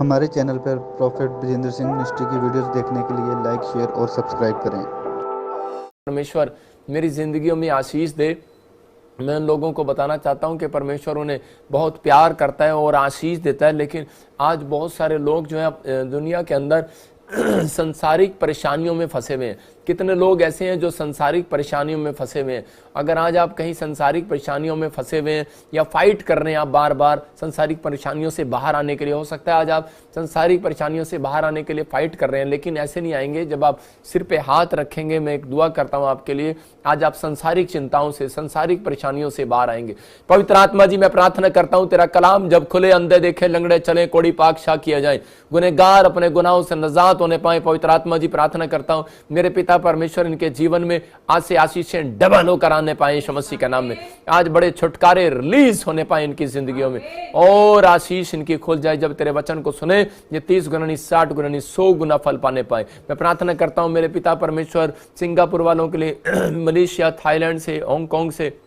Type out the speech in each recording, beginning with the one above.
हमारे चैनल पर prophet Brajendra Singh ministry की वीडियोस देखने के लिए लाइक, शेयर और सब्सक्राइब करें। परमेश्वर मेरी ज़िंदगियों में आशीष दे। मैं उन लोगों को बताना चाहता हूं कि परमेश्वर उन्हें बहुत प्यार करता है और आशीष देता है, लेकिन आज बहुत सारे लोग जो है दुनिया के अंदर संसारिक परेशानियों में फंसे हुए हैं। कितने लोग ऐसे हैं जो संसारिक परेशानियों में फंसे हुए हैं। अगर आज आप कहीं संसारिक परेशानियों में फंसे हुए हैं या फाइट कर रहे हैं आप बार बार संसारिक परेशानियों से बाहर आने के लिए, हो सकता है आज आप संसारिक परेशानियों से बाहर आने के लिए फाइट कर रहे हैं, लेकिन ऐसे नहीं आएंगे जब आप सिर पे हाथ रखेंगे। मैं एक दुआ करता हूं आपके लिए, आज आप संसारिक चिंताओं से, संसारिक परेशानियों से बाहर आएंगे। पवित्र आत्मा जी, मैं प्रार्थना करता हूं तेरा कलाम जब खुले, अंधे देखे, लंगड़े चले, कोड़ी पाक शा किया जाए, गुनहगार अपने गुनाहों से नजात होने पाए। पवित्र आत्मा जी, प्रार्थना करता हूं मेरे पिता परमेश्वर इनके जीवन में आज से आशीषें डबल होकर आने पाए यीशु मसीह के नाम में। आज बड़े छुटकारे रिलीज होने पाए इनकी जिंदगियों में और आशीष इनकी खुल जाए। जब तेरे वचन को सुने ये 30 गुना नहीं, 60 गुना नहीं, 100 गुना फल पाने पाए। मैं प्रार्थना करता हूं मेरे पिता परमेश्वर सिंगापुर वालों के लिए, मलेशिया, थाईलैंड से, हांगकांग से,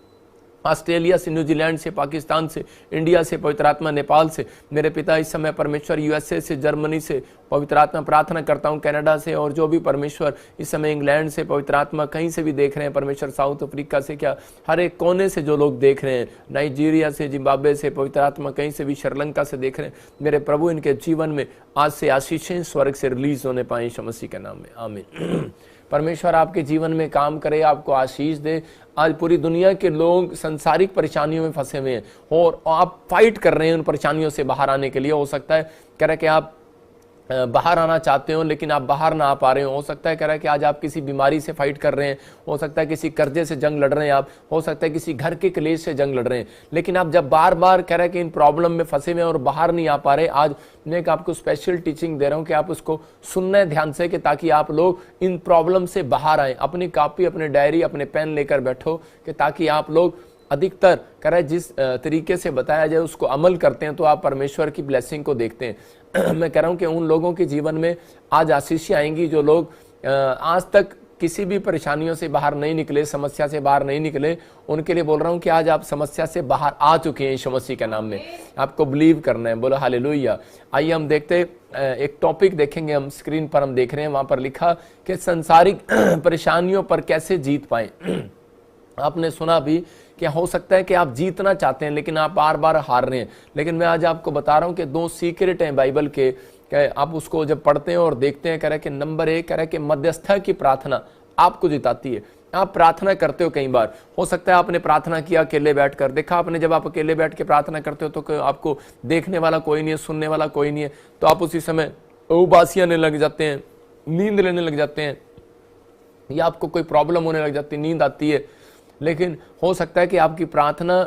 ऑस्ट्रेलिया से, न्यूजीलैंड से, पाकिस्तान से, इंडिया से, पवित्र आत्मा नेपाल से, मेरे पिता इस समय परमेश्वर यूएसए से, जर्मनी से, पवित्र आत्मा प्रार्थना करता हूं कनाडा से, और जो भी परमेश्वर इस समय इंग्लैंड से, पवित्र आत्मा कहीं से भी देख रहे हैं परमेश्वर, साउथ अफ्रीका से, क्या हर एक कोने से जो लोग देख रहे हैं, नाइजीरिया से, जिम्बाब्वे से, पवित्र आत्मा कहीं से भी, श्रीलंका से देख रहे हैं, मेरे प्रभु इनके जीवन में आज से आशीषें स्वर्ग से रिलीज होने पाए यीशु मसीह के नाम में, आमीन। परमेश्वर आपके जीवन में काम करे, आपको आशीष दे। आज पूरी दुनिया के लोग संसारिक परेशानियों में फंसे हुए हैं और आप फाइट कर रहे हैं उन परेशानियों से बाहर आने के लिए। हो सकता है कह रहे कि आप बाहर आना चाहते हो लेकिन आप बाहर ना आ पा रहे हो सकता है कह रहा है कि आज आप किसी बीमारी से फाइट कर रहे हैं, हो सकता है किसी कर्जे से जंग लड़ रहे हैं आप, हो सकता है किसी घर के क्लेश से जंग लड़ रहे हैं, लेकिन आप जब बार बार कह रहे हैं कि इन प्रॉब्लम में फंसे हुए और बाहर नहीं आ पा रहे, आज मैं एक आपको स्पेशल टीचिंग दे रहा हूं कि आप उसको सुनना है ध्यान से, कि ताकि आप लोग इन प्रॉब्लम से बाहर आए। अपनी कॉपी, अपने डायरी, अपने पेन लेकर बैठो कि ताकि आप लोग अधिकतर कह रहा है जिस तरीके से बताया जाए उसको अमल करते हैं तो आप परमेश्वर की ब्लेसिंग को देखते हैं। मैं कह रहा हूं कि उन लोगों के जीवन में आज आशीषें आएंगी जो लोग आज तक किसी भी परेशानियों से बाहर नहीं निकले, समस्या से बाहर नहीं निकले, उनके लिए बोल रहा हूं कि आज आप समस्या से बाहर आ चुके हैं यीशु मसीह के नाम में। आपको बिलीव करना है, बोलो हालेलुया। आइए हम देखते एक टॉपिक देखेंगे, हम स्क्रीन पर हम देख रहे हैं, वहां पर लिखा कि संसारिक परेशानियों पर कैसे जीत पाए। आपने सुना भी कि हो सकता है कि आप जीतना चाहते हैं लेकिन आप बार बार हार रहे हैं, लेकिन मैं आज आपको बता रहा हूं कि 2 सीक्रेट हैं बाइबल के, आप उसको जब पढ़ते हैं और देखते हैं, कह रहा है कि नंबर 1 कह रहा है कि मध्यस्थता की प्रार्थना आपको जिताती है। आप प्रार्थना करते हो, कई बार हो सकता है आपने प्रार्थना किया अकेले बैठकर, देखा आपने जब आप अकेले बैठ के प्रार्थना करते हो तो आपको देखने वाला कोई नहीं है, सुनने वाला कोई नहीं है, तो आप उसी समय उबासी आने लग जाते हैं, नींद लेने लग जाते हैं, या आपको कोई प्रॉब्लम होने लग जाती है, नींद आती है। लेकिन हो सकता है कि आपकी प्रार्थना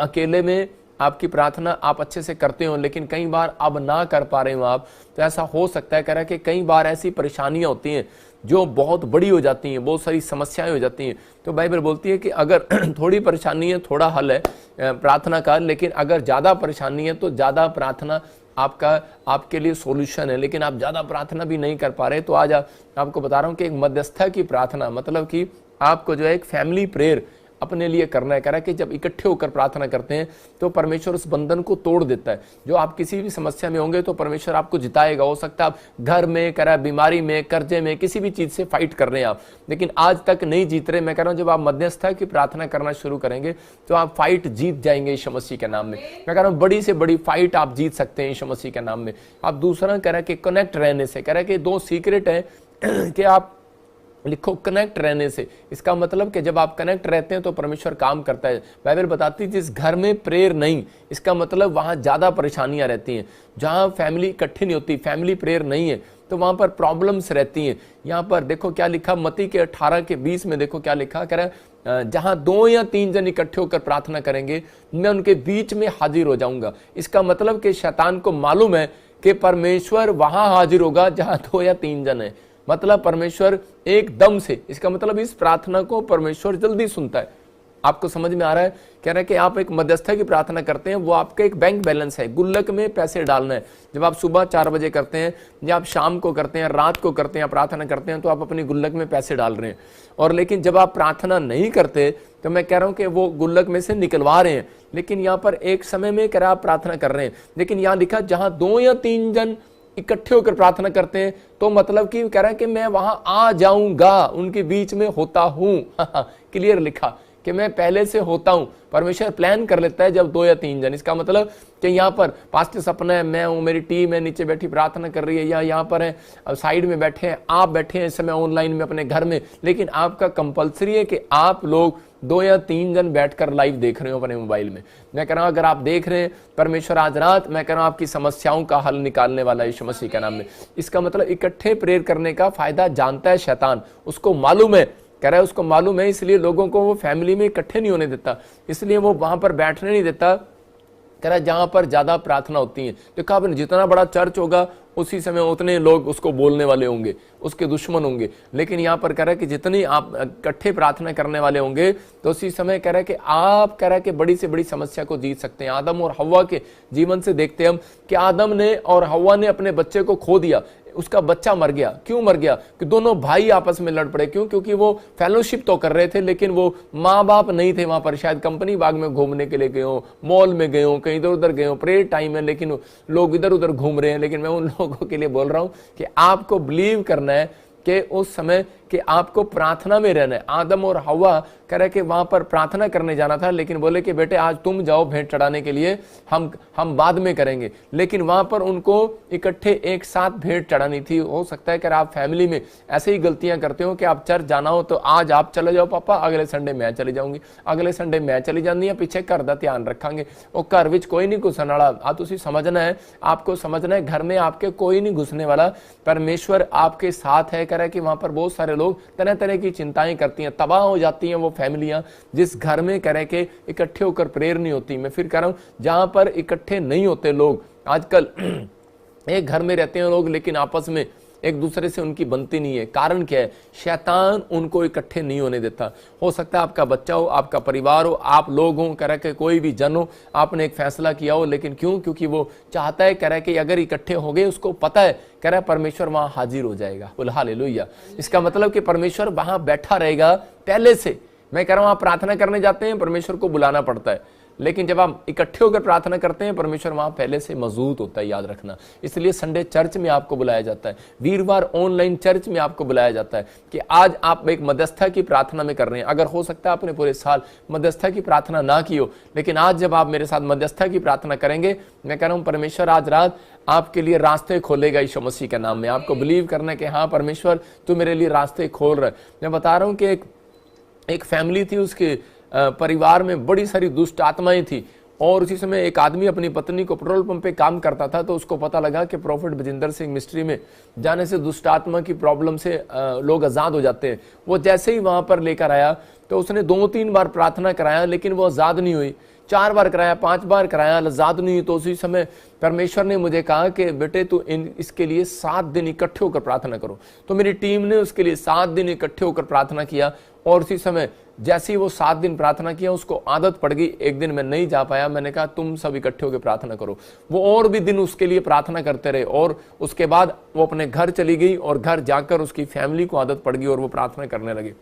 अकेले में, आपकी प्रार्थना आप अच्छे से करते हो लेकिन कई बार अब ना कर पा रहे हो आप, तो ऐसा हो सकता है कह रहा है कि कई बार ऐसी परेशानियां होती हैं जो बहुत बड़ी हो जाती हैं, बहुत सारी समस्याएं हो जाती हैं। तो बाइबल बोलती है कि अगर थोड़ी परेशानी है थोड़ा हल है प्रार्थना का, लेकिन अगर ज़्यादा परेशानी है तो ज़्यादा प्रार्थना आपके लिए सॉल्यूशन है, लेकिन आप ज़्यादा प्रार्थना भी नहीं कर पा रहे। तो आज आपको बता रहा हूँ कि एक मध्यस्थता की प्रार्थना, मतलब कि आपको जो है एक फैमिली प्रेयर अपने लिए करना है। कह रहा है कि जब इकट्ठे होकर प्रार्थना करते हैं तो परमेश्वर उस बंधन को तोड़ देता है। जो आप किसी भी समस्या में होंगे तो परमेश्वर आपको जिताएगा। हो सकता है आप घर में, कह रहा है बीमारी में, कर्जे में, किसी भी चीज से फाइट कर रहे हैं आप, लेकिन आज तक नहीं जीत रहे। मैं कह रहा हूं जब आप मध्यस्थता की प्रार्थना करना शुरू करेंगे तो आप फाइट जीत जाएंगे यीशु मसीह के नाम में। मैं कह रहा हूं बड़ी से बड़ी फाइट आप जीत सकते हैं यीशु मसीह के नाम में। आप दूसरा कह रहा है कि कनेक्ट रहने से, कह रहा है कि 2 सीक्रेट है कि आप लिखो कनेक्ट रहने से। इसका मतलब कि जब आप कनेक्ट रहते हैं तो परमेश्वर काम करता है। बाइबल बताती है जिस घर में प्रेयर नहीं, इसका मतलब वहां ज्यादा परेशानियां रहती हैं। जहां फैमिली इकट्ठी नहीं होती, फैमिली प्रेयर नहीं है, तो वहां पर प्रॉब्लम्स रहती हैं। यहाँ पर देखो क्या लिखा, मत्ती के 18:20 में देखो क्या लिखा, कह रहा है जहां 2 या 3 जन इकट्ठे होकर प्रार्थना करेंगे मैं उनके बीच में हाजिर हो जाऊंगा। इसका मतलब कि शैतान को मालूम है कि परमेश्वर वहां हाजिर होगा जहां 2 या 3 जन है। मतलब परमेश्वर एकदम से, इसका मतलब इस प्रार्थना को परमेश्वर जल्दी सुनता है। आपको समझ में आ रहा है? कह रहे हैं कि आप एक मध्यस्थता की प्रार्थना करते हैं, वो आपका एक बैंक बैलेंस है, गुल्लक में पैसे डालना है। जब आप सुबह 4 बजे करते हैं या आप शाम को करते हैं, रात को करते हैं, प्रार्थना करते हैं, तो आप अपनी गुल्लक में पैसे डाल रहे हैं। और लेकिन जब आप प्रार्थना नहीं करते तो मैं कह रहा हूं कि वो गुल्लक में से निकलवा रहे हैं। लेकिन यहाँ पर एक समय में कह रहा आप प्रार्थना कर रहे हैं, लेकिन यहाँ लिखा जहां 2 या 3 जन इकट्ठे होकर प्रार्थना करते हैं तो मतलब कि कह रहा है कि मैं वहां आ जाऊंगा, उनके बीच में होता हूं। क्लियर लिखा कि मैं पहले से होता हूं। परमेश्वर प्लान कर लेता है जब 2 या 3 जन। इसका मतलब कि यहाँ पर पास्टर सपना है, मैं हूं, मेरी टीम है, नीचे बैठी प्रार्थना कर रही है, या यहाँ पर है, साइड में बैठे हैं, आप बैठे हैं इस समय ऑनलाइन में अपने घर में, लेकिन आपका कंपलसरी है कि आप लोग 2 या 3 जन बैठकर लाइव देख रहे हो अपने मोबाइल में। मैं कह रहा हूं अगर आप देख रहे हैं, परमेश्वर आज रात मैं कह रहा हूं आपकी समस्याओं का हल निकालने वाला यीशु मसीह के नाम में। इसका मतलब इकट्ठे प्रेयर करने का फायदा जानता है शैतान, उसको मालूम है, कह रहा है उसको मालूम है, इसलिए लोगों को वो फैमिली में इकट्ठे नहीं होने देता, इसलिए वो वहां पर बैठने नहीं देता। कह रहा है जहां पर ज्यादा प्रार्थना होती है, देखो आपने जितना बड़ा चर्च होगा उसी समय उतने लोग उसको बोलने वाले होंगे, उसके दुश्मन होंगे। लेकिन यहाँ पर कह रहा है कि जितनी आप इकट्ठे प्रार्थना करने वाले होंगे तो उसी समय कह रहा है कि आप कह रहा है कि बड़ी से बड़ी समस्या को जीत सकते हैं। आदम और हव्वा के जीवन से देखते हैं हम कि आदम ने और हव्वा ने अपने बच्चे को खो दिया, उसका बच्चा मर गया। क्यों मर गया? कि दोनों भाई आपस में लड़ पड़े। क्यों? क्योंकि वो फेलोशिप तो कर रहे थे लेकिन वो माँ बाप नहीं थे वहां पर, शायद कंपनी बाग में घूमने के लिए गए हो, मॉल में गए हो, कहीं इधर उधर गए हो, प्रेयर टाइम है लेकिन लोग इधर उधर घूम रहे हैं। लेकिन मैं उन लोगों के लिए बोल रहा हूं कि आपको बिलीव करना है कि उस समय कि आपको प्रार्थना में रहना है। आदम और हव्वा कह रहे कि वहां पर प्रार्थना करने जाना था, लेकिन बोले कि बेटे आज तुम जाओ भेंट चढ़ाने के लिए, हम बाद में करेंगे। लेकिन वहां पर उनको इकट्ठे एक साथ भेंट चढ़ानी थी। हो सकता है कि आप फैमिली में ऐसे ही गलतियां करते हो कि आप चर्च जाना हो तो आज आप चले जाओ पापा, अगले संडे मैं चली जाऊंगी, अगले संडे मैं चली जानी है, पीछे घर का ध्यान रखांगे। और घर विच कोई नहीं घुसने वाला। आप तुसी समझना है, आपको समझना है घर में आपके कोई नहीं घुसने वाला, परमेश्वर आपके साथ है। कह रहा है कि वहां पर बहुत सारे लोग तरह तरह की चिंताएं करती हैं, तबाह हो जाती हैं वो फैमिलियां जिस घर में कह रहे कि इकट्ठे होकर प्रेयर नहीं होती। मैं फिर कह रहा हूं जहां पर इकट्ठे नहीं होते लोग, आजकल एक घर में रहते हैं लोग लेकिन आपस में एक दूसरे से उनकी बनती नहीं है। कारण क्या है? शैतान उनको इकट्ठे नहीं होने देता। हो सकता है आपका बच्चा हो, आपका परिवार हो, आप लोग हो, कह रहा कि कोई भी जन हो, आपने एक फैसला किया हो, लेकिन क्यों? क्योंकि वो चाहता है, कह रहा है कि अगर इकट्ठे हो गए, उसको पता है, कह रहा है परमेश्वर वहां हाजिर हो जाएगा। बोल हालेलुया। इसका मतलब कि परमेश्वर वहां बैठा रहेगा पहले से। मैं कह रहा हूं आप प्रार्थना करने जाते हैं, परमेश्वर को बुलाना पड़ता है, लेकिन जब आप इकट्ठे होकर प्रार्थना करते हैं परमेश्वर वहां पहले से मौजूद होता है, याद रखना। इसलिए संडे चर्च में आपको बुलाया जाता है, वीरवार ऑनलाइन चर्च में आपको बुलाया जाता है कि आज आप एक मध्यस्था की प्रार्थना में कर रहे हैं। अगर हो सकता है आपने पूरे साल मध्यस्था की प्रार्थना ना की हो, लेकिन आज जब आप मेरे साथ मध्यस्था की प्रार्थना करेंगे, मैं कह रहा हूं परमेश्वर आज रात आपके लिए रास्ते खोलेगा यीशु मसीह के नाम में। आपको बिलीव करना है कि हाँ परमेश्वर तू मेरे लिए रास्ते खोल रहा है। मैं बता रहा हूं कि एक फैमिली थी, उसके परिवार में बड़ी सारी दुष्ट आत्माएं थी, और उसी समय एक आदमी अपनी पत्नी को पेट्रोल पंप पे काम करता था, तो उसको पता लगा कि प्रॉफिट बजिंदर सिंह मिनिस्ट्री में जाने से दुष्ट आत्मा की प्रॉब्लम से लोग आज़ाद हो जाते हैं। वो जैसे ही वहां पर लेकर आया तो उसने 2-3 बार प्रार्थना कराया, लेकिन वो आज़ाद नहीं हुई। 4 बार कराया, 5 बार कराया, आज़ाद नहीं हुई। तो उसी समय परमेश्वर ने मुझे कहा कि बेटे तू इसके लिए 7 दिन इकट्ठे होकर प्रार्थना करो। तो मेरी टीम ने उसके लिए 7 दिन इकट्ठे होकर प्रार्थना किया, और उसी समय जैसे ही वो 7 दिन प्रार्थना किया उसको आदत पड़ गई। एक दिन मैं नहीं जा पाया, मैंने कहा तुम सब इकट्ठे होकर प्रार्थना करो। वो और भी दिन उसके लिए प्रार्थना करते रहे, और उसके बाद वो अपने घर चली गई, और घर जाकर उसकी फैमिली को आदत पड़ गई और वो प्रार्थना करने लगे।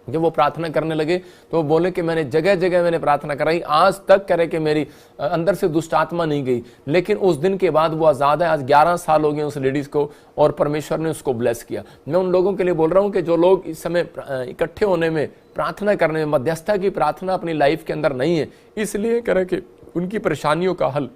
जब वो प्रार्थना करने लगे तो वो बोले कि मैंने जगह जगह मैंने प्रार्थना कराई, आज तक करे कि मेरी अंदर से दुष्ट आत्मा नहीं गई। लेकिन उस दिन के बाद वो आज़ाद है। आज 11 साल हो गए उस लेडीज़ को, और परमेश्वर ने उसको ब्लेस किया। मैं उन लोगों के लिए बोल रहा हूँ कि जो लोग इस समय इकट्ठे होने में, प्रार्थना करने में, मध्यस्थता की प्रार्थना अपनी लाइफ के अंदर नहीं है, इसलिए करे कि उनकी परेशानियों का हल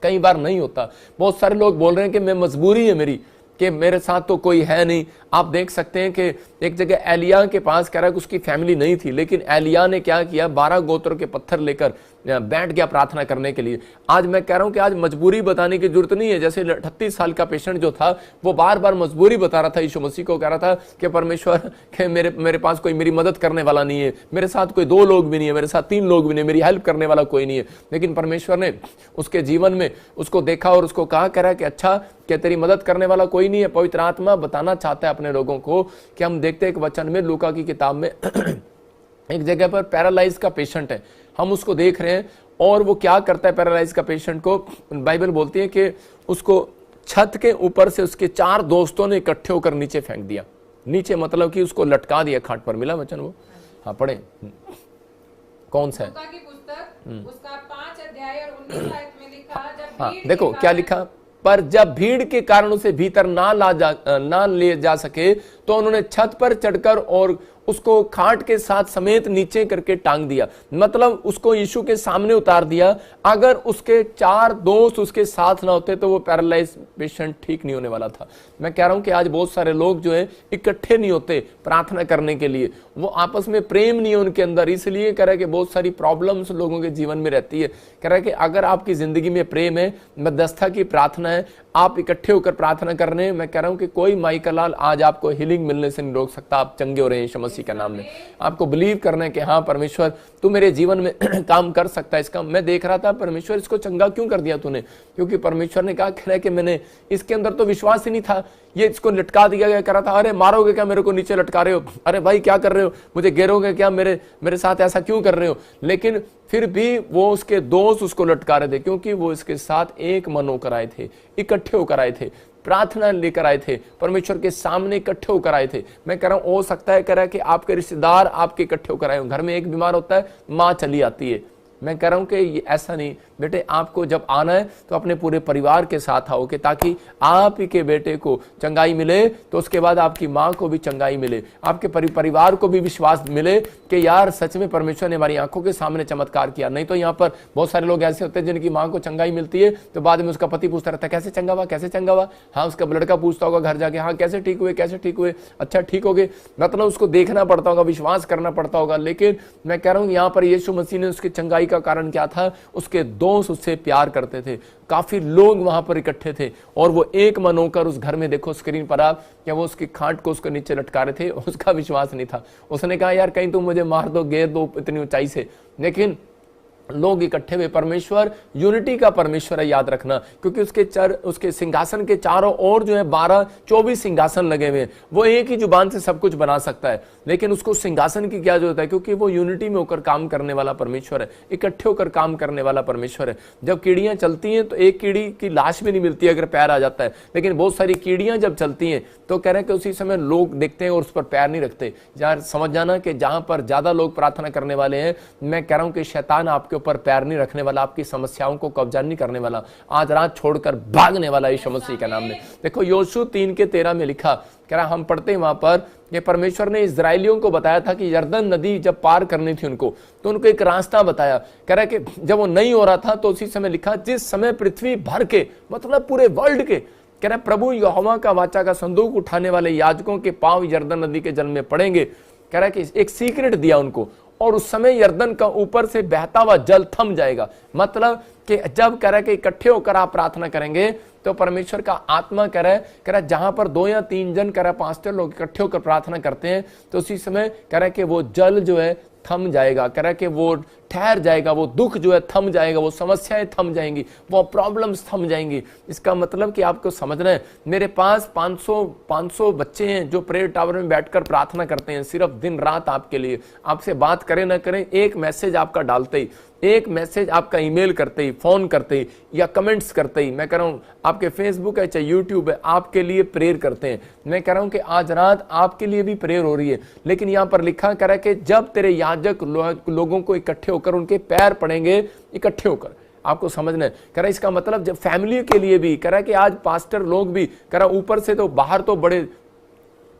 कई बार नहीं होता। बहुत सारे लोग बोल रहे हैं कि मैं मजबूरी है मेरी, कि मेरे साथ तो कोई है नहीं। आप देख सकते हैं कि एक जगह एलिया के पास कह रहा है कि उसकी फैमिली नहीं थी, लेकिन एलिया ने क्या किया, 12 गोत्र के पत्थर लेकर बैठ गया प्रार्थना करने के लिए। आज मैं कह रहा हूं कि आज मजबूरी बताने की जरूरत नहीं है। जैसे 38 साल का पेशेंट जो था वो बार बार मजबूरी बता रहा था, यीशु मसीह को कह रहा था कि परमेश्वर के मेरे पास कोई मेरी मदद करने वाला नहीं है, मेरे साथ कोई 2 लोग भी नहीं है, मेरे साथ 3 लोग भी नहीं, मेरी हेल्प करने वाला कोई नहीं है। लेकिन परमेश्वर ने उसके जीवन में उसको देखा और उसको कहा, कह रहा है कि अच्छा क्या तेरी मदद करने वाला कोई नहीं है। पवित्र आत्मा बताना चाहता है अपने लोगों को कि हम देखते हैं एक वचन में, लूका की किताब में एक जगह पर पैरालाइज का पेशेंट है, हम उसको देख रहे हैं, और वो क्या करता है पैरालाइज का पेशेंट को, बाइबल बोलती है कि उसको छत के ऊपर से उसके 4 दोस्तों ने इकट्ठे होकर नीचे फेंक दिया। नीचे मतलब कि उसको लटका दिया खाट पर। मिला वचन वो? हाँ पढ़े, कौन सा है? उसका 5 अध्याय और 19 आयत में लिखा, जब हाँ देखो क्या लिखा, पर जब भीड़ के कारण उसे भीतर ना ले जा सके तो उन्होंने छत पर चढ़कर और उसको खाट के साथ समेत नीचे करके टांग दिया। मतलब उसको यीशु के सामने उतार दिया। अगर उसके 4 दोस्त उसके साथ ना होते तो वो पैरालाइज पेशेंट ठीक नहीं होने वाला था। मैं कह रहा हूं कि आज बहुत सारे लोग जो है इकट्ठे नहीं होते प्रार्थना करने के लिए, वो आपस में प्रेम नहीं है उनके अंदर, इसलिए कह रहा है कि बहुत सारी प्रॉब्लम्स लोगों के जीवन में रहती है। कह रहा है कि अगर आपकी जिंदगी में प्रेम है, मध्यस्थता की प्रार्थना है, आप इकट्ठे होकर प्रार्थना कर रहे हैं, मैं कह रहा हूं कि कोई माई का लाल आज आपको हीलिंग मिलने से नहीं रोक सकता। आप चंगे हो रहे हैं यीशु मसीह के नाम में। आपको बिलीव करना है कि हाँ परमेश्वर तू मेरे जीवन में काम कर सकता है। इसका मैं देख रहा था, परमेश्वर इसको चंगा क्यों कर दिया तूने, क्योंकि परमेश्वर ने कहा, कह रहा है कि मैंने इसके अंदर तो विश्वास ही नहीं था, ये इसको लटका दिया गया, कह रहा था अरे मारोगे क्या मेरे को, नीचे लटका रहे हो, अरे भाई क्या कर रहे हो, मुझे गिरोगे क्या, मेरे साथ ऐसा क्यों कर रहे हो। लेकिन फिर भी वो उसके दोस्त उसको लटका रहे थे, क्योंकि वो इसके साथ एक मन होकर आए थे, इकट्ठे होकर आए थे, प्रार्थना लेकर आए थे, परमेश्वर के सामने इकट्ठे होकर आए थे। मैं कह रहा हूं हो सकता है कह रहा है कि आपके रिश्तेदार आपके इकट्ठे होकर आए हो। घर में एक बीमार होता है, माँ चली आती है। मैं कह रहा हूं कि ये ऐसा नहीं बेटे, आपको जब आना है तो अपने पूरे परिवार के साथ आओ, कि ताकि आप ही के बेटे को चंगाई मिले तो उसके बाद आपकी माँ को भी चंगाई मिले, आपके परिवार को भी विश्वास मिले कि यार सच में परमेश्वर ने हमारी आंखों के सामने चमत्कार किया। नहीं तो यहाँ पर बहुत सारे लोग ऐसे होते हैं जिनकी माँ को चंगाई मिलती है तो बाद में उसका पति पूछता रहता है कैसे चंगा हुआ, कैसे चंगा हुआ। हाँ, उसका लड़का पूछता होगा घर जाके, हाँ कैसे ठीक हुए, कैसे ठीक हुए, अच्छा ठीक हो गए। मतलब उसको देखना पड़ता होगा, विश्वास करना पड़ता होगा। लेकिन मैं कह रहा हूँ यहाँ पर यीशु मसीह ने उसकी चंगाई का कारण क्या था, उसके दोस्त उससे प्यार करते थे। काफी लोग वहां पर इकट्ठे थे और वो एक मन होकर उस घर में, देखो स्क्रीन पर आप, क्या वो उसकी खाट को उसके नीचे लटका रहे थे। उसका विश्वास नहीं था, उसने कहा यार कहीं तुम मुझे मार दो, घेर दो इतनी ऊंचाई से। लेकिन लोग इकट्ठे हुए। परमेश्वर यूनिटी का परमेश्वर है, याद रखना, क्योंकि उसके सिंहासन के चारों ओर जो है 12-24 सिंहासन लगे हुए हैं। वो एक ही जुबान से सब कुछ बना सकता है, लेकिन उसको सिंहासन की क्या जरूरत है, क्योंकि वो यूनिटी में होकर काम करने वाला परमेश्वर है, इकट्ठे होकर काम करने वाला परमेश्वर है। जब कीड़ियां चलती हैं तो एक कीड़ी की लाश भी नहीं मिलती अगर पैर आ जाता है, लेकिन बहुत सारी कीड़ियां जब चलती हैं तो कह रहे हैं कि उसी समय लोग देखते हैं और उस पर पैर नहीं रखते। यार समझ जाना कि जहां पर ज्यादा लोग प्रार्थना करने वाले हैं, मैं कह रहा हूं कि शैतान आपके ऊपर पैर नहीं रखने वाला, आपकी समस्याओं को कब्जा नहीं करने वाला, आज रात छोड़कर भागने वाला यीशु मसीह के नाम में। देखो योशू 3:13 में लिखा, कह रहा हम पढ़ते हैं वहां पर, ये परमेश्वर ने इजराइलियों को बताया था कि यरदन नदी जब पार करनी थी उनको, तो उनको एक रास्ता बताया। कह रहा है कि जब वो नहीं हो रहा था तो उसी समय लिखा, जिस समय पृथ्वी भर के, मतलब पूरे वर्ल्ड के, कह रहा प्रभु यहोवा का वाचा का संदूक उठाने वाले याजकों के पांव यरदन नदी के जल में पड़ेंगे। कह रहा है कि एक सीक्रेट दिया उनको, और उस समय यरदन का ऊपर से बहता हुआ जल थम जाएगा। मतलब कि जब कह रहा है कि इकट्ठे होकर आप प्रार्थना करेंगे तो परमेश्वर का आत्मा कह रहा है जहां पर 2 या 3 जन कह रहा है 5 लोग इकट्ठे होकर प्रार्थना करते हैं तो उसी समय कह रहा है कि वो जल जो है थम जाएगा। कह रहा है कि वो ठहर जाएगा, वो दुख जो है थम जाएगा, वो समस्याएं थम जाएंगी, वो प्रॉब्लम्स थम जाएंगी। इसका मतलब कि आपको समझना है, मेरे पास 500 बच्चे हैं जो प्रेयर टावर में बैठकर प्रार्थना करते हैं सिर्फ दिन रात आपके लिए। आपसे बात करें ना करें, एक मैसेज आपका डालते ही, एक मैसेज आपका ईमेल करते ही, फोन करते ही या कमेंट्स करते ही, मैं कह रहा हूं आपके फेसबुक है चाहे यूट्यूब है, आपके लिए प्रेयर करते हैं। मैं कह रहा हूं कि आज रात आपके लिए भी प्रेयर हो रही है। लेकिन यहां पर लिखा कह रहा है कि जब तेरे याजक लोगों को इकट्ठे होकर उनके पैर पड़ेंगे, इकट्ठे होकर, आपको समझना है। कह रहा है इसका मतलब जब फैमिली के लिए भी, कह रहा है कि आज पास्टर लोग भी, कह रहा ऊपर से तो बाहर तो बड़े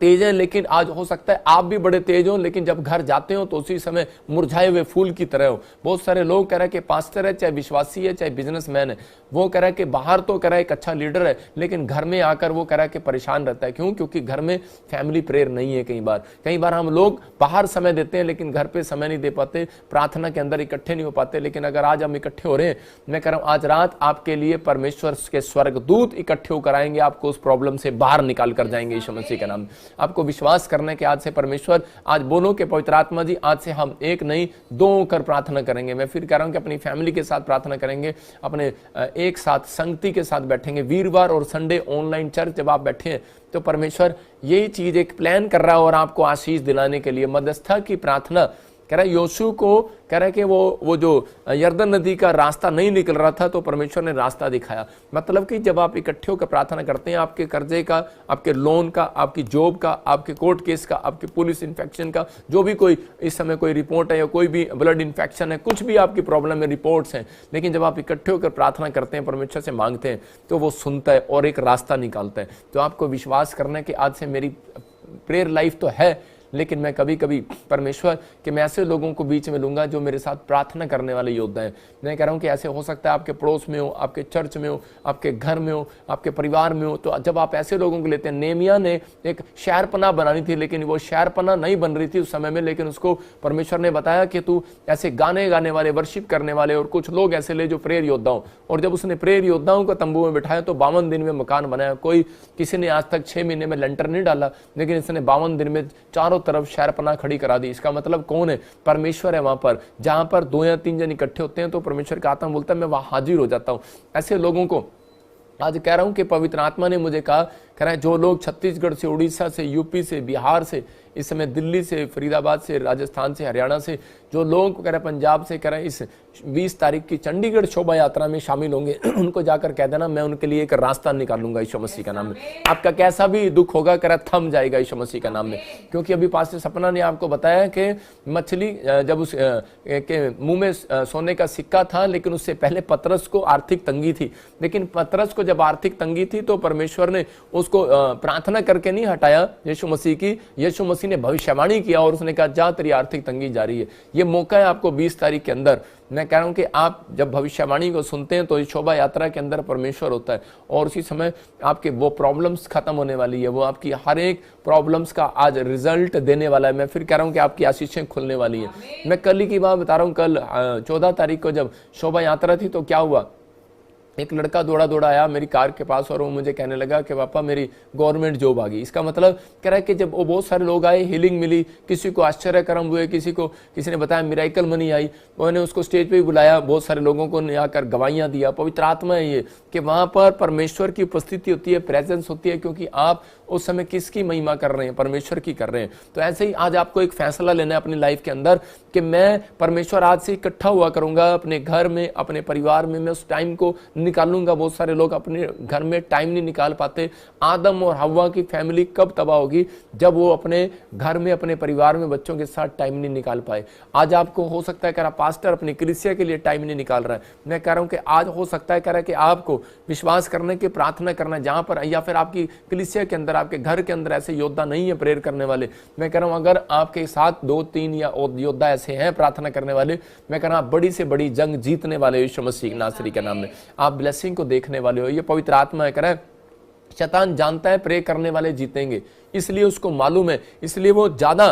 तेज हैं, लेकिन आज हो सकता है आप भी बड़े तेज हो, लेकिन जब घर जाते हो तो उसी समय मुरझाए हुए फूल की तरह हो। बहुत सारे लोग कह रहे हैं कि पास्टर है, चाहे विश्वासी है, चाहे बिजनेसमैन है, वो कह रहा है कि बाहर तो कह रहा है एक अच्छा लीडर है, लेकिन घर में आकर वो कह रहा है कि परेशान रहता है। क्यों? क्योंकि घर में फैमिली प्रेयर नहीं है। कई बार हम लोग बाहर समय देते हैं लेकिन घर पे समय नहीं दे पाते, प्रार्थना के अंदर इकट्ठे नहीं हो पाते। लेकिन अगर आज हम इकट्ठे हो रहे हैं, मैं कह रहा हूं आज रात आपके लिए परमेश्वर के स्वर्गदूत इकट्ठे होकर आएंगे, आपको उस प्रॉब्लम से बाहर निकाल कर जाएंगे यीशु मसीह के नाम। आपको विश्वास करने के आज से परमेश्वर, आज बोलो कि पवित्र आत्मा जी आज से हम एक नहीं 2 होकर प्रार्थना करेंगे। मैं फिर कह रहा हूं कि अपनी फैमिली के साथ प्रार्थना करेंगे, अपने एक साथ संगति के साथ बैठेंगे। वीरवार और संडे ऑनलाइन चर्च जब आप बैठे हैं तो परमेश्वर यही चीज एक प्लान कर रहा है और आपको आशीष दिलाने के लिए। मध्यस्थता की प्रार्थना कह रहा है योशू को, कह रहा है कि वो जो यरदन नदी का रास्ता नहीं निकल रहा था तो परमेश्वर ने रास्ता दिखाया। मतलब कि जब आप इकट्ठे होकर प्रार्थना करते हैं, आपके कर्जे का, आपके लोन का, आपकी जॉब का, आपके कोर्ट केस का, आपके पुलिस इन्फेक्शन का, जो भी कोई इस समय कोई रिपोर्ट है या कोई भी ब्लड इन्फेक्शन है, कुछ भी आपकी प्रॉब्लम है, रिपोर्ट्स हैं, लेकिन जब आप इकट्ठे होकर प्रार्थना करते हैं, परमेश्वर से मांगते हैं, तो वो सुनता है और एक रास्ता निकालता है। तो आपको विश्वास करना है कि आज से मेरी प्रेयर लाइफ तो है, लेकिन मैं कभी कभी परमेश्वर कि मैं ऐसे लोगों को बीच में लूंगा जो मेरे साथ प्रार्थना करने वाले योद्धा हैं। मैं कह रहा हूं कि ऐसे हो सकता है आपके पड़ोस में हो, आपके चर्च में हो, आपके घर में हो, आपके परिवार में हो। तो जब आप ऐसे लोगों को लेते हैं, नेमिया ने एक शहरपनाह बनानी थी, लेकिन वो शहरपनाह नहीं बन रही थी उस समय में, लेकिन उसको परमेश्वर ने बताया कि तू ऐसे गाने गाने वाले, वर्शिप करने वाले और कुछ लोग ऐसे ले जो प्रेयर योद्धा हो। और जब उसने प्रेयर योद्धाओं को तंबू में बिठाया तो 52 दिन में मकान बनाया। किसी ने आज तक 6 महीने में लेंटर नहीं डाला, लेकिन इसने 52 दिन में चारों तरफ शहरपनाह खड़ी करा दी। इसका मतलब कौन है? परमेश्वर है। वहां पर जहां पर 2 या 3 जन इकट्ठे होते हैं तो परमेश्वर का आत्मा बोलता है मैं वहां हाजिर हो जाता हूं। ऐसे लोगों को आज कह रहा हूं कि पवित्र आत्मा ने मुझे कह रहा है, जो लोग छत्तीसगढ़ से, उड़ीसा से, यूपी से, बिहार से, इस समय दिल्ली से, फरीदाबाद से, राजस्थान से, हरियाणा से, जो लोग कह रहे हैं पंजाब से, कह रहे हैं इस 20 तारीख की चंडीगढ़ शोभा यात्रा में शामिल होंगे, उनको जाकर कह देना मैं उनके लिए एक रास्ता निकालूंगा यीशु मसीह का नाम में। आपका कैसा भी दुख होगा कह रहा थम जाएगा यीशु मसीह का नाम में। क्योंकि अभी पास्टर सपना ने आपको बताया कि मछली जब उस के मुंह में सोने का सिक्का था, लेकिन उससे पहले पतरस को आर्थिक तंगी थी। लेकिन पतरस को जब आर्थिक तंगी थी तो परमेश्वर ने उसको प्रार्थना करके नहीं हटाया यीशु मसीह की। यीशु मसीह ने भविष्यवाणी किया और उसने कहा जा तेरी आर्थिक तंगी जारी है। ये मौका है आपको 20 तारीख के अंदर। मैं कह रहा हूं कि आप जब भविष्यवाणी को सुनते हैं तो इस शोभा यात्रा के अंदर परमेश्वर होता है और उसी समय आपके वो प्रॉब्लम्स खत्म होने वाली है। वो आपकी हर एक प्रॉब्लम्स का आज रिजल्ट देने वाला है। मैं फिर कह रहा हूं कि आपकी आशीषें खुलने वाली है। मैं कल ही की बात बता रहा हूं। कल 14 तारीख को जब शोभा यात्रा थी तो क्या हुआ, एक लड़का दौड़ा दौड़ा आया मेरी कार के पास और वो मुझे कहने लगा कि पापा मेरी गवर्नमेंट जॉब आ गई। इसका मतलब कह रहा है कि जब वो बहुत सारे लोग आए, हीलिंग मिली, किसी को आश्चर्य कर्म हुए, किसी ने बताया मिराइकल मनी आई, उन्होंने उसको स्टेज पे भी बुलाया, बहुत सारे लोगों को आकर गवाहियां दिया। पवित्र आत्मा है ये कि वहां पर परमेश्वर की उपस्थिति होती है, प्रेजेंस होती है, क्योंकि आप उस समय किसकी महिमा कर रहे हैं? परमेश्वर की कर रहे हैं। तो ऐसे ही आज आपको एक फैसला लेना है अपनी लाइफ के अंदर कि मैं परमेश्वर आज से इकट्ठा हुआ करूंगा अपने घर में, अपने परिवार में, मैं उस टाइम को निकालूंगा। बहुत सारे लोग अपने घर में टाइम नहीं निकाल पाते। आदम और हव्वा की फैमिली कब तबाह होगी? जब वो अपने घर में, अपने परिवार में बच्चों के साथ टाइम नहीं निकाल पाए। आज आपको हो सकता है कह रहा पास्टर अपनी कलीसिया के लिए टाइम नहीं निकाल रहा है। मैं कह रहा हूं कि आज हो सकता है कह रहा है कि आपको विश्वास करने की प्रार्थना करना जहां पर, या फिर आपकी कलीसिया के अंदर, आपके घर के अंदर ऐसे योद्धा नहीं है प्रेयर करने वाले। मैं कह रहा हूं अगर आपके साथ 2-3 या योद्धा ऐसे हैं प्रार्थना करने वाले, मैं कह रहा हूं बड़ी से बड़ी जंग जीतने वाले यीशु मसीह नासरी के नाम में आप ब्लेसिंग को देखने वाले हो। ये पवित्र आत्मा कह रहा है शैतान जानता है प्रे करने वाले जीतेंगे, इसलिए उसको मालूम है, इसलिए वो ज्यादा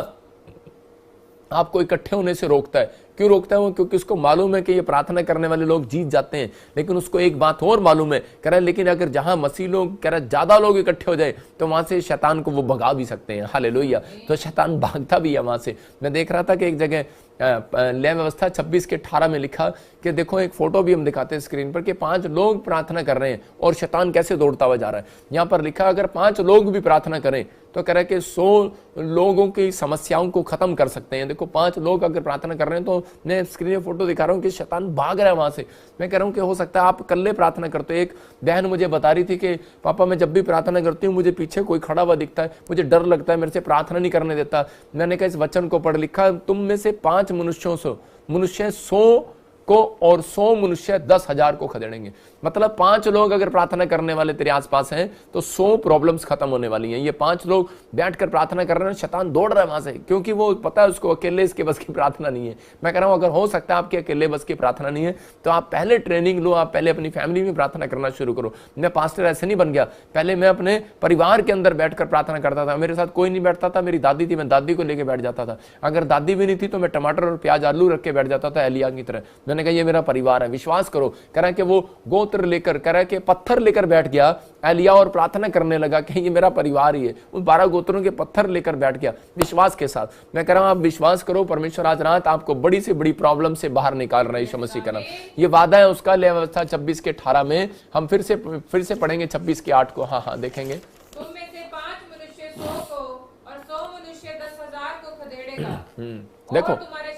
आपको इकट्ठे होने से रोकता है। क्यों रोकता है वो? क्योंकि उसको मालूम है कि ये प्रार्थना करने वाले लोग जीत जाते हैं। लेकिन उसको एक बात और मालूम है, कह रहा है लेकिन अगर जहां मसीह लोग, कह रहा है ज्यादा लोग इकट्ठे हो जाए तो वहां से शैतान को वो भगा भी सकते हैं। हालेलुया। तो शैतान भागता भी है वहां से। मैं देख रहा था कि एक जगह लय व्यवस्था 26 के 18 में लिखा कि देखो, एक फोटो भी हम दिखाते हैं स्क्रीन पर कि 5 लोग प्रार्थना कर रहे हैं और शैतान कैसे दौड़ता हुआ जा रहा है। यहां पर लिखा अगर 5 लोग भी प्रार्थना करें तो कह रहा है कि 100 लोगों की समस्याओं को खत्म कर सकते हैं। देखो 5 लोग अगर प्रार्थना कर रहे हैं तो मैं स्क्रीन में फोटो दिखा रहा हूं कि शैतान भाग रहा है वहां से। मैं कह रहा हूं कि हो सकता है आप कल्ले प्रार्थना करते हो। एक बहन मुझे बता रही थी कि पापा मैं जब भी प्रार्थना करती हूँ मुझे पीछे कोई खड़ा हुआ दिखता है, मुझे डर लगता है, मेरे से प्रार्थना नहीं करने देता। मैंने कहा इस वचन को पढ़, लिखा तुम में से 5 मनुष्य 100 को और 100 मनुष्य 10,000 को खदेड़ेंगे। मतलब 5 लोग अगर प्रार्थना करने वाले तेरे आसपास हैं तो 100 प्रॉब्लम्स खत्म होने वाली हैं। ये 5 लोग बैठकर प्रार्थना कर रहे हैं, शैतान दौड़ रहा है वहां से, क्योंकि वो पता है उसको अकेले इसके बस की प्रार्थना नहीं है। मैं कह रहा हूं अगर हो सकता है आपके अकेले बस की प्रार्थना नहीं है तो आप पहले ट्रेनिंग लो, आप पहले अपनी फैमिली में प्रार्थना करना शुरू करो। मैं पास्टर ऐसे नहीं बन गया, पहले मैं अपने परिवार के अंदर बैठकर प्रार्थना करता था। मेरे साथ कोई नहीं बैठता था, मेरी दादी थी, मैं दादी को लेकर बैठ जाता था। अगर दादी भी नहीं थी तो मैं टमाटर और प्याज आलू रख के बैठ जाता था एलिया की तरह। मैंने कहा ये मेरा परिवार है। विश्वास करो, कह रहा है कि वो गोत्र लेकर, कह रहा है कि पत्थर लेकर बैठ गया एलिया और प्रार्थना करने लगा कि ये मेरा परिवार ही है। उन 12 गोत्रों के पत्थर लेकर बैठ गया विश्वास के साथ। मैं कह रहा हूं आप विश्वास करो, परमेश्वर आज रात आपको बड़ी से बड़ी प्रॉब्लम से बाहर निकाल रहा है यीशु मसीह का नाम। ये वादा है उसका। लय व्यवस्था 26 के 18 में हम फिर से पढ़ेंगे 26 के 8 को। हाँ देखेंगे। तुम में से 5 मनुष्य 100 को और 100 मनुष्य 10,000 को खदेड़ेगा। देखो और तुम्हारे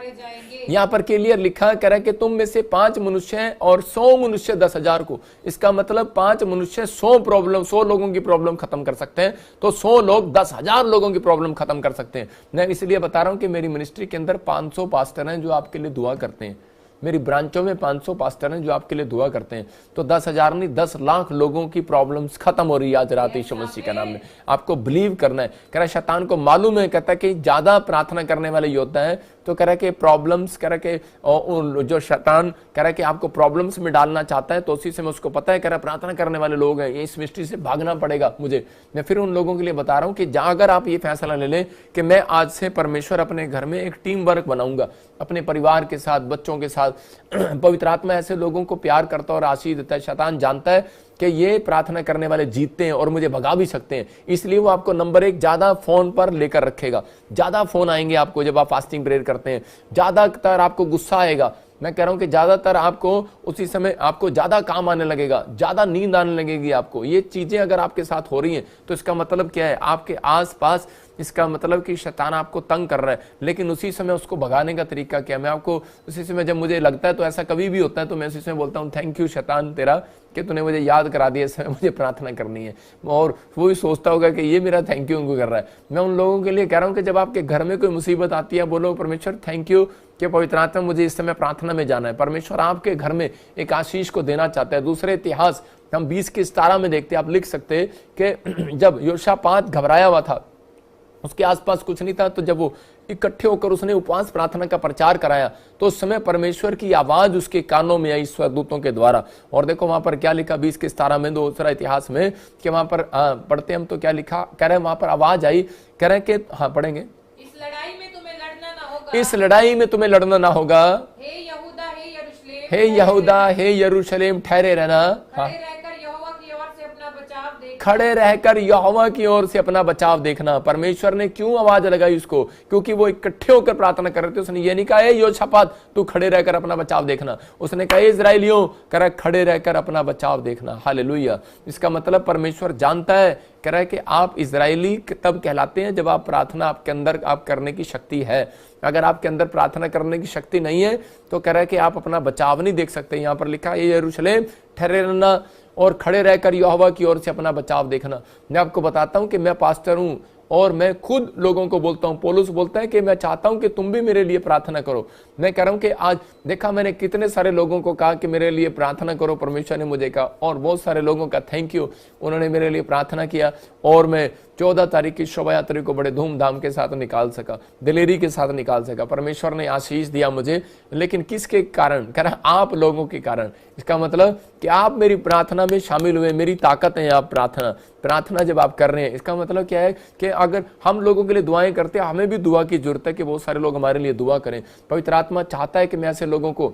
मारे जाएंगे। यहाँ पर क्लियर लिखा कह रहा है कि तुम में से 5 मनुष्य हैं और 100 मनुष्य 10,000 को। इसका मतलब 5 मनुष्य 100 लोगों की प्रॉब्लम खत्म कर सकते हैं, तो 100 लोग 10,000 लोगों की प्रॉब्लम खत्म कर सकते हैं। मैं इसलिए बता रहा हूं कि मेरी मिनिस्ट्री के अंदर 500 पास्टर हैं जो आपके लिए दुआ करते हैं। मेरी ब्रांचों में 500 पास्टर हैं जो आपके लिए दुआ करते हैं। तो 10,000 नहीं 10 लाख लोगों की प्रॉब्लम्स खत्म हो रही है आज रात यीशु मसीह के नाम में। आपको बिलीव करना है। कह रहा है शैतान को मालूम है, कहता है कि ज्यादा प्रार्थना करने वाले योद्धा हैं, तो कह रहा है कि प्रॉब्लम्स, कह रहा है कि जो शैतान कह रहा है कि आपको प्रॉब्लम्स में डालना चाहता है, तो उसी से मैं उसको पता है, कह रहा है प्रार्थना करने वाले लोग हैं, इस मिस्ट्री से भागना पड़ेगा मुझे। मैं फिर उन लोगों के लिए बता रहा हूं कि अगर आप ये फैसला ले लें कि मैं आज से परमेश्वर अपने घर में एक टीम वर्क बनाऊंगा, अपने परिवार के साथ, बच्चों के साथ, पवित्र आत्मा ऐसे लोगों को प्यार करता है और आशीष देता है। शैतान जानता है कि ये प्रार्थना करने वाले जीतते हैं और मुझे भगा भी सकते हैं, इसलिए वो आपको नंबर 1 ज्यादा फोन पर लेकर रखेगा। ज्यादा फोन आएंगे आपको जब आप फास्टिंग प्रेयर करते हैं, ज्यादातर आपको गुस्सा आएगा। मैं कह रहा हूं कि ज्यादातर आपको उसी समय आपको ज्यादा काम आने लगेगा, ज्यादा नींद आने लगेगी आपको। ये चीजें अगर आपके साथ हो रही हैं तो इसका मतलब क्या है, आपके आसपास, इसका मतलब कि शैतान आपको तंग कर रहा है। लेकिन उसी समय उसको भगाने का तरीका क्या है, मैं आपको उसी समय, जब मुझे लगता है, तो ऐसा कभी भी होता है, तो मैं उसी समय बोलता हूँ थैंक यू शैतान तेरा कि तूने मुझे याद करा दिया, इस समय मुझे प्रार्थना करनी है। और वो भी सोचता होगा कि ये मेरा थैंक यू उनको कर रहा है। मैं उन लोगों के लिए कह रहा हूँ कि जब आपके घर में कोई मुसीबत आती है, बोलो परमेश्वर थैंक यू कि पवित्र आत्मा मुझे इस समय प्रार्थना में जाना है। परमेश्वर आपके घर में एक आशीष को देना चाहता है। दूसरे इतिहास हम 20:17 में देखते हैं, आप लिख सकते हैं कि जब योशापात घबराया हुआ था, उसके आसपास कुछ नहीं था, तो जब वो इकट्ठे होकर उसने उपवास प्रार्थना का प्रचार कराया, तो उस समय परमेश्वर की आवाज उसके कानों में आई स्वर्गदूतों के द्वारा। और देखो वहां पर क्या लिखा 20:17 में, दूसरा इतिहास में, कि वहां पर पढ़ते हम तो क्या लिखा, कह रहे हैं वहां पर आवाज आई, कह रहे हैं कि हाँ पढ़ेंगे, इस लड़ाई में तुम्हें लड़ना ना होगा, इस लड़ाई में तुम्हें लड़ना ना होगा, हे यहूदा हे यरूशलेम, हे यहूदा हे यरूशलेम ठहरे रहना, हाँ, खड़े रहकर यहोवा की ओर से अपना बचाव देखना। परमेश्वर ने क्यों आवाज लगाई उसको, क्योंकि वो इकट्ठे होकर प्रार्थना कर रहे थे। उसने ये नहीं कहा योशापात तू खड़े रहकर अपना बचाव देखना, उसने कहा इजराइलियों कर खड़े रहकर अपना बचाव देखना। हालेलुया। इसका मतलब परमेश्वर जानता है, कह रहा है कि आप इजरायली तब कहलाते हैं जब आप प्रार्थना आपके अंदर आप करने की शक्ति है। अगर आपके अंदर प्रार्थना करने की शक्ति नहीं है तो कह रहा है कि आप अपना बचाव नहीं देख सकते। यहां पर लिखा है यरूशलेम ठहरे रहना और खड़े रहकर यहोवा की ओर से अपना बचाव देखना। मैं आपको बताता हूं कि मैं पास्टर हूं और मैं खुद लोगों को बोलता हूं, पौलुस बोलता है कि मैं चाहता हूं कि तुम भी मेरे लिए प्रार्थना करो। मैं कह रहा हूं कि आज देखा मैंने कितने सारे लोगों को कहा कि मेरे लिए प्रार्थना करो, परमेश्वर ने मुझे कहा, और बहुत सारे लोगों का थैंक यू, उन्होंने मेरे लिए प्रार्थना किया और मैं 14 तारीख की शोभा यात्रा को बड़े धूमधाम के साथ निकाल सका, दिलेरी के साथ निकाल सका। परमेश्वर ने आशीष दिया मुझे, लेकिन किसके कारण, कह रहा आप लोगों के कारण। इसका मतलब कि आप मेरी प्रार्थना में शामिल हुए, मेरी ताकत है आप प्रार्थना जब आप कर रहे हैं। इसका मतलब क्या है कि अगर हम लोगों के लिए दुआएं करते हैं, हमें भी दुआ की जरूरत है कि बहुत सारे लोग हमारे लिए दुआ करें। पवित्र आत्मा चाहता है कि मैं ऐसे लोगों को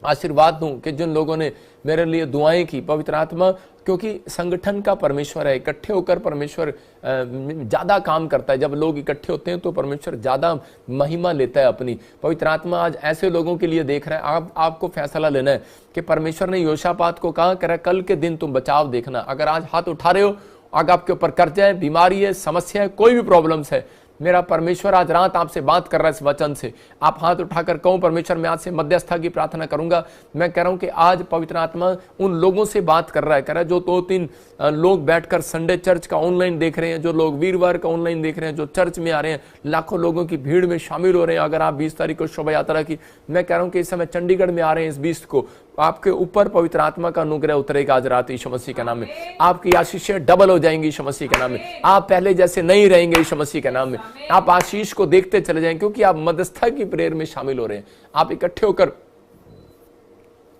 आशीर्वाद दूं कि जिन लोगों ने मेरे लिए दुआएं की। पवित्र आत्मा क्योंकि संगठन का परमेश्वर है, इकट्ठे होकर परमेश्वर ज्यादा काम करता है। जब लोग इकट्ठे होते हैं तो परमेश्वर ज्यादा महिमा लेता है अपनी। पवित्र आत्मा आज ऐसे लोगों के लिए देख रहा है। आपको फैसला लेना है कि परमेश्वर ने योशापात को कहा कर कल के दिन तुम बचाव देखना। अगर आज हाथ उठा रहे हो, अगर आपके ऊपर कर्जा है, बीमारी है, समस्या है, कोई भी प्रॉब्लम्स है, मेरा परमेश्वर आज रात आपसे बात कर रहा है इस वचन से। आप हाथ उठाकर कहो परमेश्वर मैं आज से मध्यस्थता की प्रार्थना करूंगा। मैं कह रहा हूं कि आज पवित्र आत्मा उन लोगों से बात कर रहा है, कह रहा है जो 2-3 लोग बैठकर संडे चर्च का ऑनलाइन देख रहे हैं, जो लोग वीरवार का ऑनलाइन देख रहे हैं, जो चर्च में आ रहे हैं, लाखों लोगों की भीड़ में शामिल हो रहे हैं। अगर आप 20 तारीख को शोभा यात्रा की, मैं कह रहा हूं कि इस समय चंडीगढ़ में आ रहे हैं, इस 20 को आपके ऊपर पवित्र आत्मा का अनुग्रह उतरेगा आज रात यीशु मसीह के नाम में। आपकी आशीषें डबल हो जाएंगी यीशु मसीह के नाम में। आप पहले जैसे नहीं रहेंगे यीशु मसीह के नाम में। आप आशीष को देखते चले जाएंगे क्योंकि आप मध्यस्थता की प्रेयर में शामिल हो रहे हैं। आप इकट्ठे होकर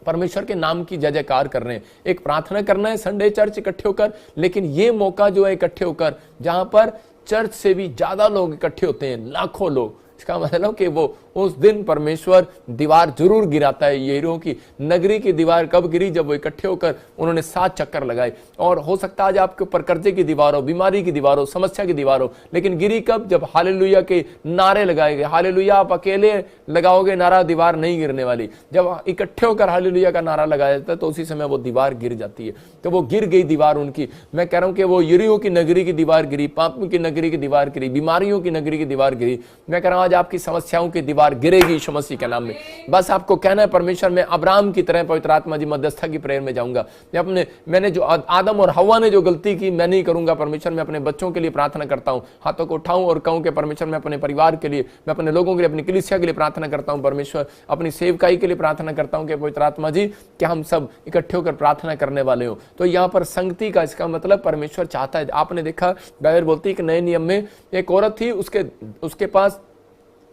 परमेश्वर के नाम की जय जयकार कर रहे हैं। एक प्रार्थना करना है संडे चर्च इकट्ठे होकर, लेकिन ये मौका जो है इकट्ठे होकर, जहां पर चर्च से भी ज्यादा लोग इकट्ठे होते हैं, लाखों लोग, इसका मतलब कि वो उस दिन परमेश्वर दीवार जरूर गिराता है। यरीहो की नगरी की दीवार कब गिरी? जब वो इकट्ठे होकर उन्होंने 7 चक्कर लगाए। और हो सकता है आज आपके ऊपर कर्जे की दीवार हो, बीमारी की दीवार हो, समस्या की दीवार हो, लेकिन गिरी कब? जब हालेलुया के नारे लगाए गए। हालेलुया आप अकेले लगाओगे नारा, दीवार नहीं गिरने वाली। जब इकट्ठे होकर हालेलुया का नारा लगाया जाता है तो उसी समय वो दीवार गिर जाती है। तो वो गिर गई दीवार उनकी। मैं कह रहा हूं कि वो यरीहो की नगरी की दीवार गिरी, पापों की नगरी की दीवार गिरी, बीमारियों की नगरी की दीवार गिरी। मैं कह रहा हूं आज आपकी समस्याओं की दीवार तलवार गिरेगी यीशु मसीह के नाम में। बस आपको कहना है परमेश्वर मैं अब्राहम की तरह पवित्र आत्मा जी मध्यस्थता की प्रेयर में जाऊंगा। मैंने जो आदम और हव्वा ने जो गलती की मैं नहीं करूंगा परमेश्वर। मैं अपने बच्चों के लिए प्रार्थना करता हूं, हाथों को उठाऊं और कहूं कि परमेश्वर मैं अपने परिवार के लिए, मैं अपने लोगों के लिए, अपनी कलीसिया के लिए प्रार्थना करता हूं परमेश्वर। अपनी सेवकाई के लिए प्रार्थना करता हूं कि पवित्र आत्मा जी कि हम सब इकट्ठे होकर प्रार्थना करने वाले हो। तो यहाँ पर संगति का इसका मतलब परमेश्वर चाहता है। आपने देखा बाइबल बोलती है कि नए नियम में एक औरत थी, उसके पास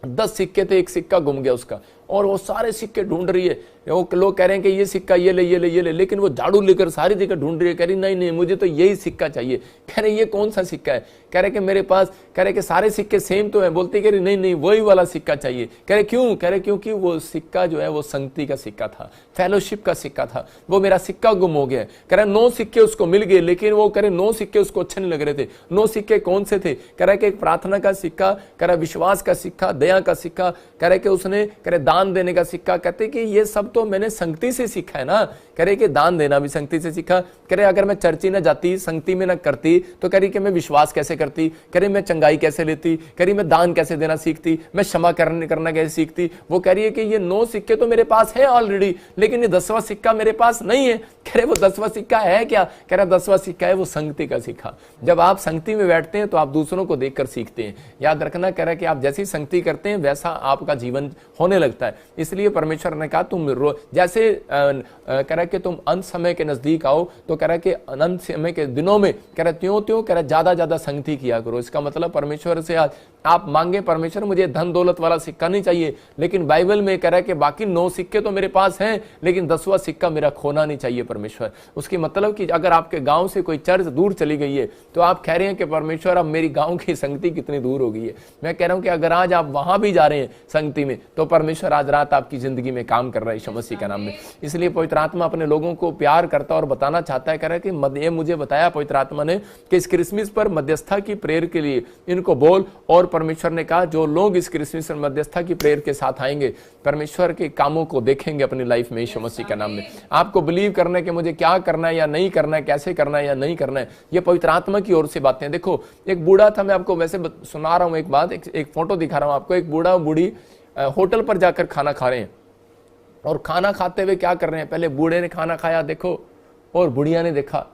10 सिक्के थे, एक सिक्का गुम गया उसका, और वो सारे सिक्के ढूंढ रही है। वो लोग कह रहे हैं कि ये सिक्का ये ले ये ले ये ले, लेकिन वो झाड़ू लेकर सारी जगह ढूंढ रही है। कह रही नहीं नहीं मुझे तो यही सिक्का चाहिए। कह रहे ये कौन सा सिक्का है? कह रहे कि मेरे पास, कह रहे कि सारे सिक्के सेम तो है। बोलती कह रही नहीं नहीं वही वाला सिक्का चाहिए। कह रहे क्यों? कह रहे क्योंकि वो सिक्का जो है वो संगति का सिक्का था, फेलोशिप का सिक्का था। वो मेरा सिक्का गुम हो गया। कह रहे 9 सिक्के उसको मिल गए, लेकिन वो कह रहे 9 सिक्के उसको अच्छे नहीं लग रहे थे। 9 सिक्के कौन से थे? कह रहे कि एक प्रार्थना का सिक्का, कह रहे विश्वास का सिक्का, दया का सिक्का, कह रहे कि उसने कह रहे दान देने का सिक्का। कहते कि ये सब तो मैंने संगति से सीखा है ना। कह रहे कि दान देना भी संगति से सीखा। कह रहे अगर मैं चर्ची ना जाती, संगति में ना करती, तो कह रही कि मैं विश्वास कैसे करती, कह रही मैं चंगाई कैसे लेती, कह रही मैं दान कैसे देना सीखती, मैं क्षमा करना कैसे सीखती। वो कह रही है कि ये 9 सिक्के तो मेरे पास है ऑलरेडी, लेकिन ये 10वां सिक्का मेरे पास नहीं है। कह रहे वो 10वां सिक्का है क्या? कह रहा 10वां सिक्का है वो संगति का सिक्का। जब आप संगति में बैठते हैं तो आप दूसरों को देखकर सीखते हैं। याद रखना, कह रहा है कि आप जैसी संगति करते हैं वैसा आपका जीवन होने लगता है। इसलिए परमेश्वर ने कहा तुम जैसे कह रहा कि तुम अंत समय के नजदीक आओ, तो कह रहा कि अंत समय के दिनों में कह रहा त्यों कह रहा ज्यादा संगति किया करो। इसका मतलब परमेश्वर से आज आप मांगे परमेश्वर मुझे धन दौलत वाला सिक्का नहीं चाहिए, लेकिन बाइबल में कह रहा है कि बाकी 9 सिक्के तो मेरे पास हैं, लेकिन 10वां सिक्का मेरा खोना नहीं चाहिए परमेश्वर। उसकी मतलब कि अगर आपके गांव से कोई चर्च दूर चली गई है तो आप कह रहे हैं कि परमेश्वर अब मेरी गांव की संगति कितनी दूर हो गई है। मैं कह रहा हूं कि अगर आज आप वहां भी जा रहे हैं संगति में, तो परमेश्वर आज रात आपकी जिंदगी में काम कर रहा है यीशु मसीह के नाम में। इसलिए पवित्र आत्मा अपने लोगों को प्यार करता और बताना चाहता है। कह रहा है कि ये मुझे बताया पवित्र आत्मा ने कि इस क्रिसमस पर मध्यस्थता की प्रेयर के लिए इनको बोल। और परमेश्वर ने कहा जो लोग इस क्रिसमस में मध्यस्थता की प्रेयर के साथ आएंगे परमेश्वर के कामों को देखेंगे अपनी लाइफ में यीशु मसीह के नाम में। आपको बिलीव करना है कि मुझे क्या करना है या नहीं करना है, कैसे करना है या नहीं करना है, ये पवित्र आत्मा की ओर से बातें। देखो एक बूढ़ा था, मैं आपको वैसे सुना रहा हूं एक बात, एक फोटो दिखा रहा हूं आपको। एक बूढ़ा बूढ़ी होटल पर जाकर खाना खा रहे हैं, और खाना खाते हुए क्या कर रहे हैं, पहले बूढ़े ने खाना खाया देखो, और बुढ़िया ने देखा,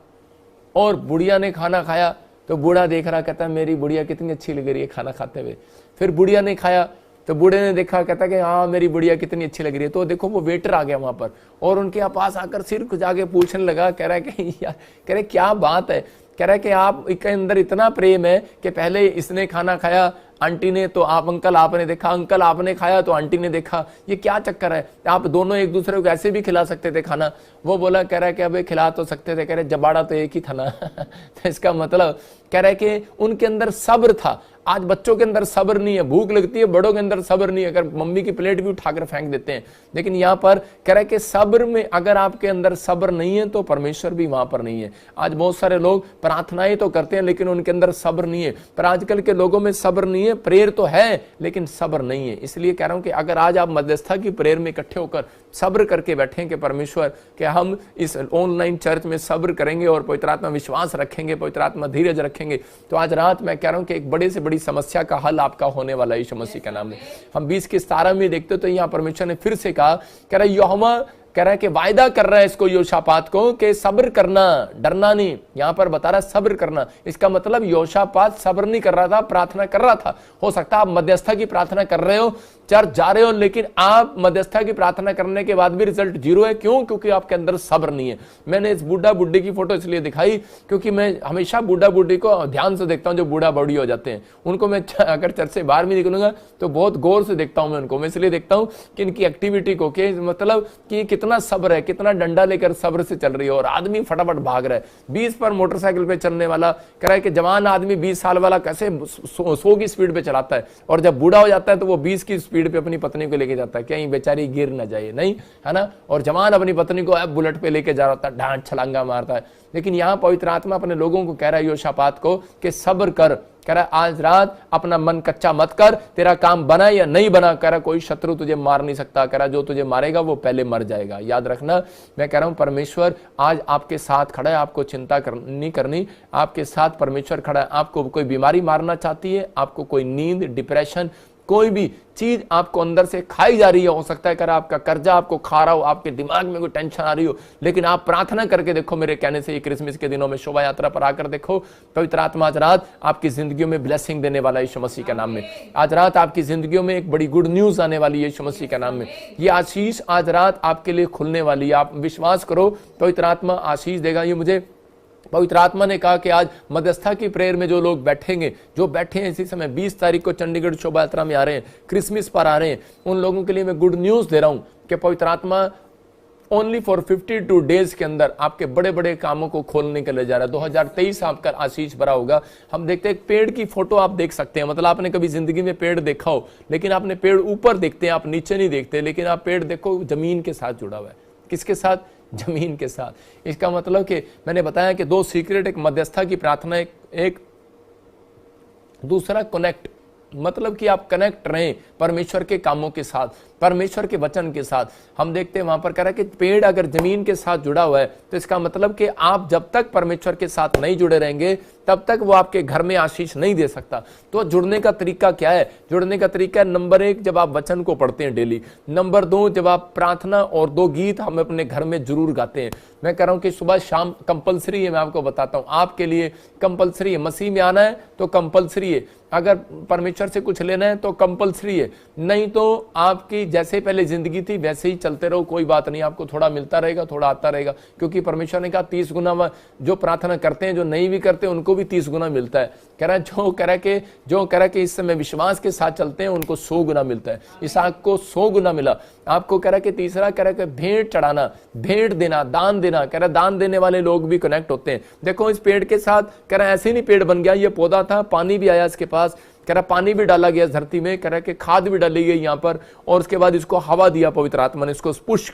और बुढ़िया ने खाना खाया तो बूढ़ा देख रहा, कहता है मेरी बुढ़िया कितनी अच्छी लग रही है खाना खाते हुए। फिर बुढ़िया ने खाया तो बूढ़े ने देखा, कहता कि हाँ मेरी बुढ़िया कितनी अच्छी लग रही है। तो देखो वो वेटर आ गया वहां पर, और उनके पास आकर सिर खुजा के पूछने लगा, कह रहा है कि यार, कह रहे क्या बात है, कह रहा है कि आप के अंदर इतना प्रेम है कि पहले इसने खाना खाया आंटी ने, तो आप अंकल आपने देखा, अंकल आपने खाया तो आंटी ने देखा, ये क्या चक्कर है, आप दोनों एक दूसरे को ऐसे भी खिला सकते थे खाना। वो बोला, कह रहा है कि अबे खिला तो सकते थे, कह रहे जबाड़ा तो एक ही था ना। तो इसका मतलब कह रहा है कि उनके अंदर सब्र था। आज बच्चों के अंदर सब्र नहीं है, भूख लगती है, बड़ों के अंदर सब्र नहीं है, अगर मम्मी की प्लेट भी उठाकर फेंक देते हैं। लेकिन यहाँ पर कह रहा है कि सब्र में अगर आपके अंदर सब्र नहीं है तो परमेश्वर भी वहां पर नहीं है। आज बहुत सारे लोग प्रार्थनाएं तो करते हैं लेकिन उनके अंदर सब्र नहीं है। पर आजकल के लोगों में सब्र नहीं है, प्रेयर तो है लेकिन सब्र नहीं है। इसलिए कह रहा हूं कि अगर आज आप मध्यस्थता की प्रेयर में इकट्ठे होकर सब्र करके बैठें कि परमेश्वर कि हम इस ऑनलाइन चर्च में सब्र करेंगे और पवित्र आत्मा विश्वास रखेंगे, पवित्र आत्मा धीरज रखेंगे, तो आज रात मैं कह रहा हूं कि एक बड़े से बड़ी समस्या का हल आपका होने वाला है यीशु मसीह के नाम में। हम 20 के 17 में देखते तो यहाँ परमेश्वर ने फिर से कहा, कह रहा यहोवा कह रहा है कि वायदा कर रहा है इसको योशापात को कि सब्र करना, डरना नहीं। यहां पर बता रहा है सब्र करना। इसका मतलब योशापात सब्र नहीं कर रहा था, प्रार्थना कर रहा था। हो सकता है आप मध्यस्थता की प्रार्थना कर रहे हो, चर्च जा रहे हो, लेकिन आप मध्यस्थता की प्रार्थना करने के बाद भी रिजल्ट 0 है। क्यों? क्योंकि आपके अंदर सब्र नहीं है। मैंने इस बूढ़ा बुढ़ी की फोटो इसलिए दिखाई क्योंकि मैं हमेशा बूढ़ा बुढ़ी को ध्यान से देखता हूं, जो बूढ़ा बूढ़ी हो जाते हैं उनको मैं अगर चर्च से बाहर भी निकलूंगा तो बहुत गौर से देखता हूं मैं उनको। मैं इसलिए देखता हूं कि इनकी एक्टिविटी को, कि मतलब कि कितना सब्र है, कितना डंडा लेकर सब्र से चल रही है, और आदमी फटाफट भाग रहा है। 20 पर मोटरसाइकिल पे चलने वाला कह रहा है कि जवान आदमी 20 साल वाला कैसे 100 की स्पीड पे चलाता है, और जब बूढ़ा हो जाता है तो वो 20 की स्पीड पे अपनी पत्नी को लेके जाता है, कहीं बेचारी गिर ना जाए, नहीं है ना। और जवान अपनी पत्नी को अब बुलेट पे लेके जा रहा है, डांट छलांगा मारता है। लेकिन यहाँ पवित्र आत्मा अपने लोगों को कह रहा है योशापात को कि सब्र कर। कह रहा आज रात अपना मन कच्चा मत कर, तेरा काम बना या नहीं बना, कह रहा कोई शत्रु तुझे मार नहीं सकता, कह रहा जो तुझे मारेगा वो पहले मर जाएगा। याद रखना, मैं कह रहा हूं परमेश्वर आज आपके साथ खड़ा है, आपको चिंता नहीं करनी, आपके साथ परमेश्वर खड़ा है। आपको कोई बीमारी मारना चाहती है, आपको कोई नींद, डिप्रेशन, कोई भी चीज आपको अंदर से खाई जा रही है, हो सकता है कर आपका कर्जा आपको खा रहा हो, आपके दिमाग में कोई टेंशन आ रही हो, लेकिन आप प्रार्थना करके देखो, मेरे कहने से ये क्रिसमस के दिनों में शोभा यात्रा पर आकर देखो, पवित्र आत्मा आज रात आपकी जिंदगियों में ब्लेसिंग देने वाला यीशु मसीह के नाम में। आज रात आपकी जिंदगियों में एक बड़ी गुड न्यूज आने वाली है यीशु मसीह के नाम में। ये आशीष आज रात आपके लिए खुलने वाली है। आप विश्वास करो, पवित्र आत्मा आशीष देगा। ये मुझे पवित्र आत्मा ने कहा कि आज मध्यस्था की प्रेयर में जो लोग बैठेंगे, जो बैठे हैं इसी समय 20 तारीख को चंडीगढ़ शोभा यात्रा में आ रहे हैं, क्रिसमस पर आ रहे हैं, उन लोगों के लिए मैं गुड न्यूज दे रहा हूं कि पवित्र आत्मा ओनली फॉर 52 डेज के अंदर आपके बड़े बड़े कामों को खोलने के लिए जा रहा है। 2023 आपका आशीष भरा होगा। हम देखते हैं पेड़ की फोटो आप देख सकते हैं, मतलब आपने कभी जिंदगी में पेड़ देखा हो, लेकिन आपने पेड़ ऊपर देखते हैं, आप नीचे नहीं देखते, लेकिन आप पेड़ देखो जमीन के साथ जुड़ा हुआ है। किसके साथ? जमीन के साथ। इसका मतलब कि मैंने बताया कि 2 सीक्रेट, एक मध्यस्था की प्रार्थना, एक दूसरा कनेक्ट, मतलब कि आप कनेक्ट रहें परमेश्वर के कामों के साथ, परमेश्वर के वचन के साथ। हम देखते हैं वहां पर कह रहा है कि पेड़ अगर जमीन के साथ जुड़ा हुआ है तो इसका मतलब कि आप जब तक परमेश्वर के साथ नहीं जुड़े रहेंगे तब तक वो आपके घर में आशीष नहीं दे सकता। तो जुड़ने का तरीका क्या है? जुड़ने का तरीका है, नंबर 1 जब आप वचन को पढ़ते हैं डेली, नंबर 2 जब आप प्रार्थना और 2 गीत हम अपने घर में जरूर गाते हैं। मैं कह रहा हूं कि सुबह शाम कंपलसरी है, मैं आपको बताता हूं, आपके लिए कंपलसरी है। मसीह में आना है तो कंपलसरी है, अगर परमेश्वर से कुछ लेना है तो कंपलसरी है, नहीं तो आपकी जैसे पहले जिंदगी थी वैसे ही चलते रहो, कोई बात नहीं, आपको थोड़ा मिलता रहेगा, थोड़ा आता रहेगा, क्योंकि परमेश्वर ने कहा 30 गुना जो प्रार्थना करते हैं, जो नहीं भी करते उनको भी 30 गुना मिलता है। कह रहा है जो कह रहा है कि इस समय विश्वास के साथ चलते हैं उनको 100 गुना मिलता है। इसहाक को 100 गुना मिला। आपको कह रहा है कि तीसरा कह रहा है कि भेंट चढ़ाना, भेंट देना, दान देना। कह रहा है दान देने वाले लोग भी कनेक्ट होते हैं। देखो इस पेड़ के साथ, कह रहा है ऐसे नहीं पेड़ बन गया, ये पौधा था, पानी भी आया इसके पास, कह रहा पानी भी डाला गया धरती में, कह रहा कि खाद भी डाली गई यहाँ पर, और उसके बाद इसको हवा दिया पवित्र आत्मा ने, इसको पुश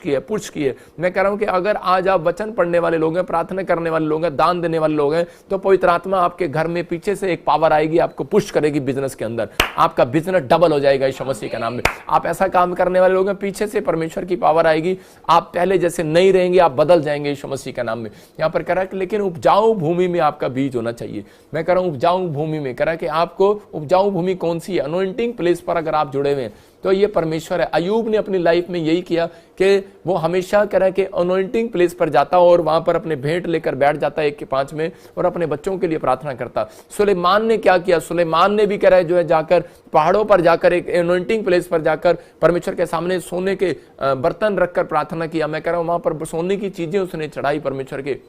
किए। मैं कह रहा हूं कि अगर आज आप वचन पढ़ने वाले लोग हैं, प्रार्थना करने वाले लोग हैं, दान देने वाले लोग हैं, तो पवित्र आत्मा आपके घर में पीछे से एक पावर आएगी, आपको पुश करेगी बिजनेस के अंदर, आपका बिजनेस डबल हो जाएगा यीशु मसीह के नाम में। आप ऐसा काम करने वाले लोग हैं, पीछे से परमेश्वर की पावर आएगी, आप पहले जैसे नहीं रहेंगे, आप बदल जाएंगे यीशु मसीह के नाम में। यहाँ पर कह रहा है लेकिन उपजाऊ भूमि में आपका बीज होना चाहिए। मैं कह रहा हूं उपजाऊ भूमि में, कह रहा है कि आपको उपजाऊ भूमि कौन सी है? अनॉइंटिंग प्लेस पर अगर आप जुड़े हुए हैं तो ये परमेश्वर है। अयूब ने अपनी लाइफ में यही किया कि वो हमेशा कह रहा है कि अनॉइंटिंग प्लेस पर जाता और वहां पर अपने भेंट लेकर बैठ जाता 1 के 5 में, और अपने बच्चों के लिए प्रार्थना करता। सुलेमान ने क्या किया? सुलेमान ने भी कह रहा है जो है जाकर पहाड़ों पर जाकर एक अनॉइंटिंग प्लेस पर जाकर परमेश्वर के सामने सोने के बर्तन रखकर प्रार्थना किया। मैं कह रहा हूं वहां पर सोने की चीजें उसने चढ़ाई परमेश्वर के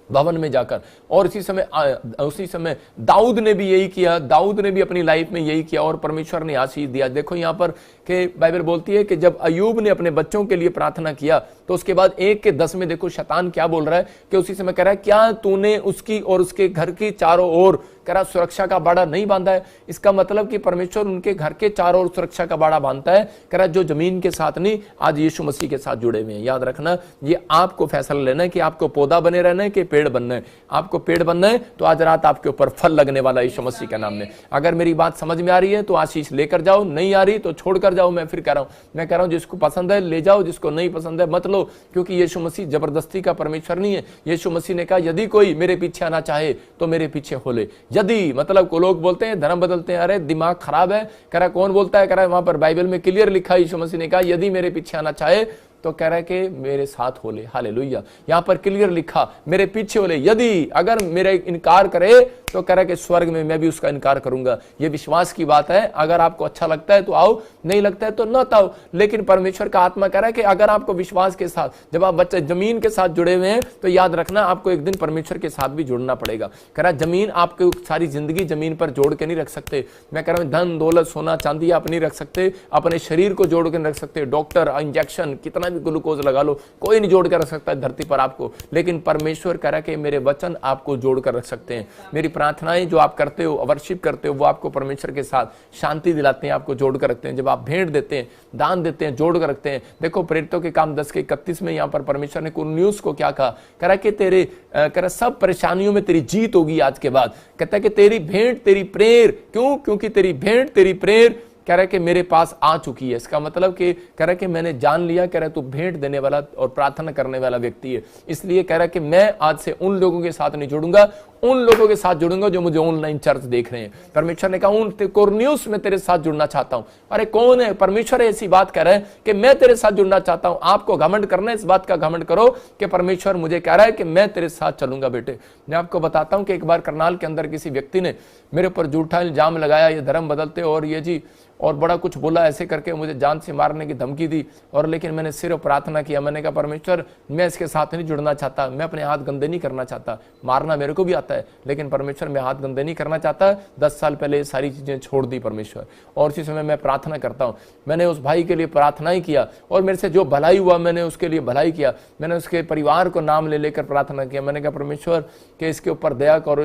भवन में जाकर। और उसी समय दाऊद ने भी यही किया, दाऊद ने भी अपनी लाइफ में यही किया और परमेश्वर ने आशीष दिया। देखो यहाँ पर कि बाइबल बोलती है कि जब अयूब ने अपने बच्चों के लिए प्रार्थना किया तो उसके बाद 1 के 10 में देखो शैतान क्या बोल रहा है कि उसी समय कह रहा है क्या तूने उसकी और उसके घर की चारों ओर कह रहा सुरक्षा का बाड़ा नहीं बांधा है? इसका मतलब कि परमेश्वर उनके घर के चारों ओर सुरक्षा का बाड़ा बांधता है। कह रहा जो जमीन के साथ नहीं, आज यीशु मसीह के साथ जुड़े हुए हैं। याद रखना, ये आपको फैसला लेना है कि आपको पौधा बने रहना है कि पेड़ बनना है। आपको पेड़ बनना है तो आज रात आपके ऊपर फल लगने वाला यीशु मसीह के नाम में। अगर मेरी बात समझ में आ रही है तो आशीष लेकर जाओ, नहीं आ रही तो छोड़कर जाओ। मैं फिर कह रहा हूं जिसको पसंद है ले जाओ, जिसको नहीं पसंद है मत लो, क्योंकि यीशु मसीह जबरदस्ती का परमेश्वर नहीं है। यीशु मसीह ने कहा यदि कोई मेरे पीछे आना चाहे तो मेरे पीछे हो ले। यदि मतलब को लोग बोलते हैं धर्म बदलते हैं, अरे दिमाग खराब है। कह रहा कौन बोलता है? कह रहा है वहां पर बाइबल में क्लियर लिखा है, यीशु मसीह ने कहा यदि मेरे पीछे आना चाहे तो कह रहा है कि मेरे साथ हो ले। हालेलुया। यहां पर क्लियर लिखा मेरे पीछे हो ले। यदि अगर मेरा इनकार करे तो कह रहा है कि स्वर्ग में मैं भी उसका इनकार करूंगा। ये विश्वास की बात है। अगर आपको अच्छा लगता है तो आओ, नहीं लगता है तो न आओ। लेकिन परमेश्वर का आत्मा कह रहा है कि अगर आपको विश्वास के साथ, जब आप बच्चे जमीन के साथ जुड़े हुए हैं तो याद रखना आपको एक दिन परमेश्वर के साथ भी जुड़ना पड़ेगा। कह रहा जमीन आपको सारी जिंदगी जमीन पर जोड़ के नहीं रख सकते। मैं कह रहा हूं धन दौलत सोना चांदी आप नहीं रख सकते, अपने शरीर को जोड़ के नहीं रख सकते। डॉक्टर इंजेक्शन कितना भी ग्लूकोज लगा लो, कोई नहीं जोड़ कर रख सकता है धरती पर आपको। लेकिन परमेश्वर कह रहा है कि मेरे वचन आपको जोड़ कर रख सकते हैं। मेरी प्रार्थनाएं जो आप करते हो, वर्शिप करते हो, वो आपको परमेश्वर के साथ शांति दिलाते हैं, आपको जोड़ कर रखते हैं। जब आप भेंट देते हैं, दान देते हैं, जोड़ कर रखते हैं। देखो प्रेरितों के काम 10 के 31 में यहाँ पर परमेश्वर ने कुरनेलियुस को क्या कहा? कह रहा कि तेरे कह रहा सब परेशानियों में तेरी जीत होगी आज के बाद। कहता है कि तेरी भेंट तेरी प्रेयर, क्यों? क्योंकि तेरी भेंट तेरी प्रेयर कह रहा है कि मेरे पास आ चुकी है। इसका मतलब कि कह रहा है कि मैंने जान लिया, कह रहा है तू भेंट देने वाला और प्रार्थना करने वाला व्यक्ति है, इसलिए कह रहा है कि मैं आज से उन लोगों के साथ नहीं जुड़ूंगा, उन लोगों के साथ जुड़ूंगा जो मुझे ऑनलाइन चर्च देख रहे हैं। परमेश्वर ने कहा उन कोर्नियुस में तेरे साथ जुड़ना चाहता हूं। अरे कौन है? परमेश्वर ऐसी बात कह रहा है कि मैं तेरे साथ जुड़ना चाहता हूं। आपको घमंड करना है, इस बात का घमंड करो कि परमेश्वर मुझे कह रहा है कि मैं तेरे साथ चलूंगा। बेटे मैं आपको बताता हूं कि एक बार करनाल के अंदर किसी व्यक्ति ने मेरे ऊपर झूठा इल्जाम लगाया, ये धर्म बदलते और ये जी और बड़ा कुछ बोला, ऐसे करके मुझे जान से मारने की धमकी दी। और लेकिन मैंने सिर्फ प्रार्थना किया, मैंने कहा परमेश्वर मैं इसके साथ नहीं जुड़ना चाहता, मैं अपने हाथ गंदे नहीं करना चाहता। मारना मेरे को भी आता है लेकिन परमेश्वर मैं हाथ गंदे नहीं करना चाहता। 10 साल पहले ये सारी चीजें छोड़ दी परमेश्वर, और इसी समय मैं प्रार्थना करता हूँ। मैंने उस भाई के लिए प्रार्थना ही किया और मेरे से जो भलाई हुआ मैंने उसके लिए भलाई किया। मैंने उसके परिवार को नाम ले लेकर प्रार्थना किया। मैंने कहा परमेश्वर के इसके ऊपर दया करो,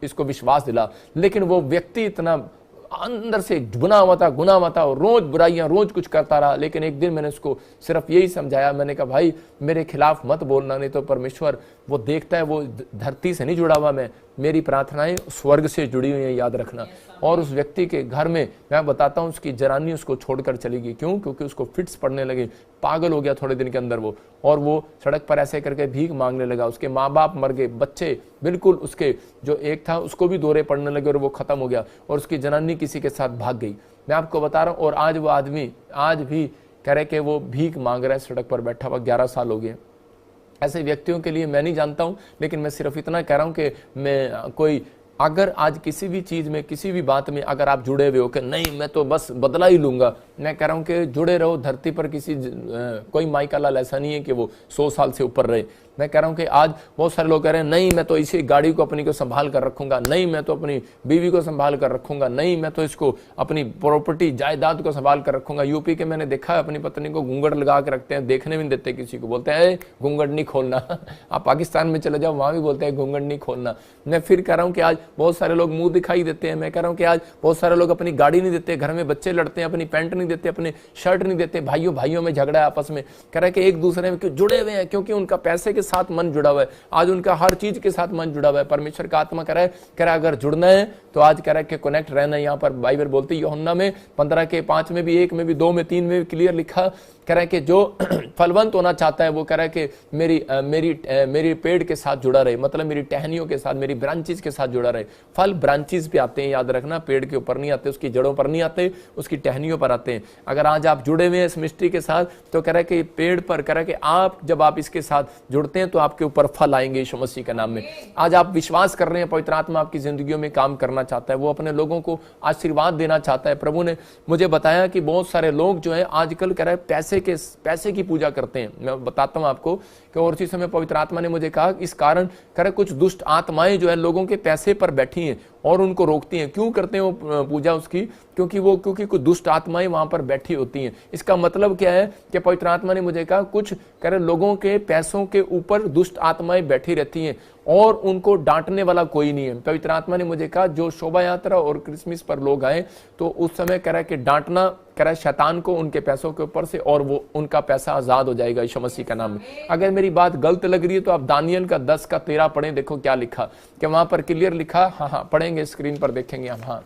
इसको विश्वास दिला। लेकिन वो व्यक्ति इतना अंदर से गुना हुआ था और रोज बुराइयां, रोज कुछ करता रहा। लेकिन एक दिन मैंने उसको सिर्फ यही समझाया, मैंने कहा भाई मेरे खिलाफ मत बोलना, नहीं तो परमेश्वर वो देखता है, वो धरती से नहीं जुड़ा हुआ, मेरी प्रार्थनाएं स्वर्ग से जुड़ी हुई हैं, याद रखना। और उस व्यक्ति के घर में मैं बताता हूं उसकी जनानी उसको छोड़कर चली गई। क्यों? क्योंकि उसको फिट्स पड़ने लगे, पागल हो गया थोड़े दिन के अंदर वो, और वो सड़क पर ऐसे करके भीख मांगने लगा। उसके माँ बाप मर गए, बच्चे बिल्कुल उसके जो एक था उसको भी दौरे पड़ने लगे और वो खत्म हो गया, और उसकी जनानी किसी के साथ भाग गई। मैं आपको बता रहा हूँ। और आज वो आदमी आज भी कह रहे कि वो भीख मांग रहा है, सड़क पर बैठा हुआ, 11 साल हो गए। ऐसे व्यक्तियों के लिए मैं नहीं जानता हूं, लेकिन मैं सिर्फ इतना कह रहा हूं कि मैं कोई अगर आज किसी भी चीज में, किसी भी बात में अगर आप जुड़े हुए हो कि नहीं मैं तो बस बदला ही लूंगा, मैं कह रहा हूं कि जुड़े रहो। धरती पर कोई माइका लाल ऐसा नहीं है कि वो 100 साल से ऊपर रहे। मैं कह रहा हूं कि आज बहुत सारे लोग कह रहे हैं नहीं मैं तो इसी गाड़ी को अपनी को संभाल कर रखूंगा, नहीं मैं तो अपनी बीवी को संभाल कर रखूंगा, नहीं मैं तो इसको अपनी प्रॉपर्टी जायदाद को संभाल कर रखूंगा। यूपी के मैंने देखा है अपनी पत्नी को घूंघट लगा के रखते हैं, देखने भी नहीं देते किसी को, बोलते हैं घूंघट नहीं खोलना। आप पाकिस्तान में चले जाओ वहां भी बोलते हैं घूंघट नहीं खोलना। मैं फिर कह रहा हूं कि आज बहुत सारे लोग मुंह दिखाई देते हैं। मैं कह रहा हूं कि आज बहुत सारे लोग अपनी गाड़ी नहीं देते, घर में बच्चे लड़ते हैं, अपनी पैंट नहीं देते, अपने शर्ट नहीं देते, भाइयों में झगड़ा है आपस में। कह रहा है कि एक दूसरे में क्यों जुड़े हुए हैं? क्योंकि उनका पैसे के साथ मन जुड़ा हुआ है, आज उनका हर चीज के साथ मन जुड़ा हुआ है। परमेश्वर का आत्मा कह रहा है अगर जुड़ना है तो आज कह रहा है कि कनेक्ट रहना है। यहाँ पर बाइबल बोलती है यूहन्ना में 15 के 5 में भी, 1 में भी, 2 में, 3 में भी क्लियर लिखा, कह रहा है कि जो फलवंत होना चाहता है वो कह रहा है कि मेरी पेड़ के साथ जुड़ा रहे, मतलब मेरी टहनियों के साथ, मेरी ब्रांचेस के साथ जुड़ा रहे। फल ब्रांचेस पे आते हैं, याद रखना, पेड़ के ऊपर नहीं आते, उसकी जड़ों पर नहीं आते, उसकी टहनियों पर आते हैं। अगर आज आप जुड़े हुए हैं इस मिस्ट्री के साथ तो कह रहा है कि पेड़ पर, कह रहा है कि आप जब आप इसके साथ जुड़ते हैं तो आपके ऊपर फल आएंगे यीशु मसीह के नाम में। आज आप विश्वास कर रहे हैं पवित्र आत्मा आपकी जिंदगियों में काम करना चाहता है, वो अपने लोगों को आशीर्वाद देना चाहता है। प्रभु ने मुझे बताया कि बहुत सारे लोग जो है आजकल कह रहा है पैसे की पूजा करते हैं। मैं बताता हूं आपको कि और इसी समय पवित्र आत्मा ने मुझे कहा इस कारण कह रहे कुछ दुष्ट आत्माएं जो है लोगों के पैसे पर बैठी हैं और उनको रोकती हैं। क्यों करते हैं वो पूजा उसकी? क्योंकि कुछ दुष्ट आत्माएं वहां पर बैठी होती हैं। इसका मतलब क्या है कि पवित्र आत्मा ने मुझे कहा कुछ कह रहे लोगों के पैसों के ऊपर दुष्ट आत्माएं बैठी रहती हैं और उनको डांटने वाला कोई नहीं है। पवित्र आत्मा ने मुझे कहा जो शोभा यात्रा और क्रिसमस पर लोग आए तो उस समय कह रहा है कि डांटना, कह रहा है शैतान को उनके पैसों के ऊपर से, और वो उनका पैसा आजाद हो जाएगा यीशु मसीह का नाम में। अगर मेरी बात गलत लग रही है तो आप दानियल का 10 का 13 पढ़ें, देखो क्या लिखा, कि वहां पर क्लियर लिखा। हाँ पढ़ेंगे, स्क्रीन पर देखेंगे हम। हाँ,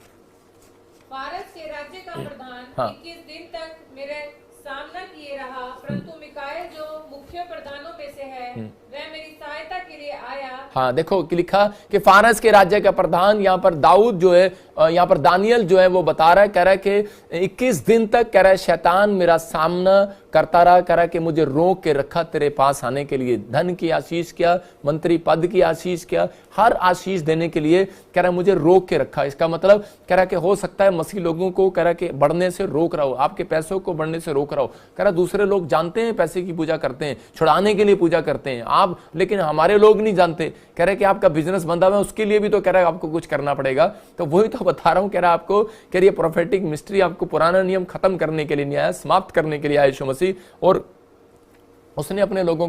फारस के राज्य का प्रधान हाँ। 21 दिन तक मेरे सामना किए रहा, परंतु मिकाएल जो मुख्य प्रधानों में से है वह मेरी सहायता के लिए आया। हाँ देखो कि लिखा कि फारस के राज्य का प्रधान, यहाँ पर दाऊद जो है, यहाँ पर दानियल जो है वो बता रहा है, कह रहा है कि 21 दिन तक कह रहा है शैतान मेरा सामना करता रहा, कह रहा है कि मुझे रोक के रखा तेरे पास आने के लिए। धन की आशीष क्या, मंत्री पद की आशीष क्या, हर आशीष देने के लिए कह रहा है मुझे रोक के रखा। इसका मतलब कह रहा है कि हो सकता है मसीह लोगों को कह रहा है कि बढ़ने से रोक रहा हो, आपके पैसों को बढ़ने से रोक रहा हो। कह रहा दूसरे लोग जानते हैं पैसे की पूजा करते हैं, छुड़ाने के लिए पूजा करते हैं आप, लेकिन हमारे लोग नहीं जानते। कह रहे कि आपका बिजनेस बंधा हुआ है, उसके लिए भी तो कह रहा है आपको कुछ करना पड़ेगा। तो वही तो बता रहा हूं, कह रहा आपको कह रही प्रोफेटिक मिस्ट्री आपको पुराना नियम खत्म करने के लिए नहीं आया, समाप्त करने के लिए आया यीशु मसीह। और उसने अपने लोगों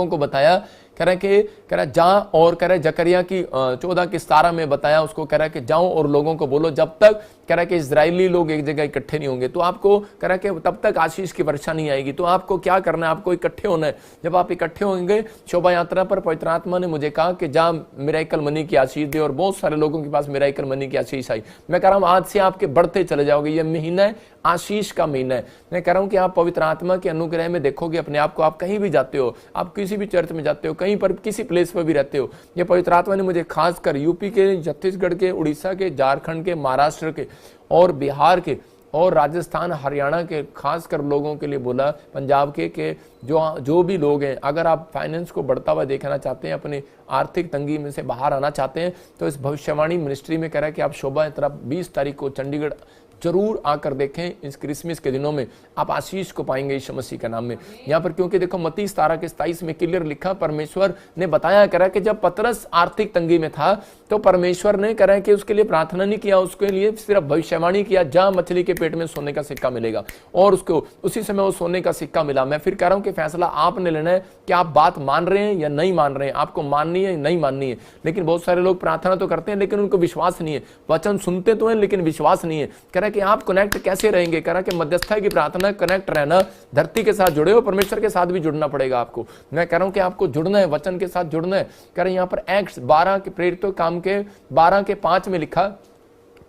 को बताया कह रहा जा, और कह रहे जकरिया की 14:17 में बताया उसको, कह रहा है कि जाओ और लोगों को बोलो, जब तक कह रहा है कि इजरायली लोग एक जगह इकट्ठे नहीं होंगे तो आपको कह रहा है कि तब तक आशीष की वर्षा नहीं आएगी। तो आपको क्या करना है, आपको इकट्ठे होना है। जब आप इकट्ठे होंगे शोभा यात्रा पर, पवित्र आत्मा ने मुझे कहा कि जा मिरेकल मनी की आशीष दे, और बहुत सारे लोगों के पास मिरेकल मनी की आशीष आई। मैं कह रहा हूं आज से आपके बढ़ते चले जाओगे। ये महीना है आशीष का महीना है। मैं कह रहा हूं कि आप पवित्र आत्मा के अनुग्रह में देखोगे अपने आप को। आप कहीं भी जाते हो, आप किसी भी चर्च में जाते हो, कहीं पर किसी प्लेस पर भी रहते हो, ये पवित्र आत्मा ने मुझे खासकर यूपी के, छत्तीसगढ़ के, उड़ीसा के, झारखंड के, महाराष्ट्र के और बिहार के और राजस्थान, हरियाणा के खासकर लोगों के लिए बोला, पंजाब के जो भी लोग हैं, अगर आप फाइनेंस को बढ़ता हुआ देखना चाहते हैं, अपनी आर्थिक तंगी में से बाहर आना चाहते हैं, तो इस भविष्यवाणी मिनिस्ट्री में कह रहा है कि आप शोभा यात्रा 20 तारीख को चंडीगढ़ जरूर आकर देखें। इस क्रिसमस के दिनों में आप आशीष को पाएंगे यीशु मसीह के नाम में। यहाँ पर क्योंकि देखो मत्ती 17:27 में क्लियर लिखा, परमेश्वर ने बताया करा कि जब पतरस आर्थिक तंगी में था तो परमेश्वर ने करा कि उसके लिए प्रार्थना नहीं किया, उसके लिए सिर्फ भविष्यवाणी किया, जहां मछली के पेट में सोने का सिक्का मिलेगा, और उसको उसी समय वो सोने का सिक्का मिला। मैं फिर कह रहा हूं कि फैसला आपने लेना है कि आप बात मान रहे हैं या नहीं मान रहे हैं, आपको माननी है या नहीं माननी है। लेकिन बहुत सारे लोग प्रार्थना तो करते हैं लेकिन उनको विश्वास नहीं है, वचन सुनते तो हैं लेकिन विश्वास नहीं है। कह रहा कि आप कनेक्ट कैसे रहेंगे, कह रहा कि मध्यस्थता की प्रार्थना, कनेक्ट रहना, धरती के साथ जुड़े हो, परमेश्वर के साथ भी जुड़ना पड़ेगा आपको। मैं कह रहा हूं कि आपको जुड़ना है, वचन के साथ जुड़ना है। कह रहे यहाँ पर एक्ट्स 12 के प्रेरितों काम के 12:5 में लिखा,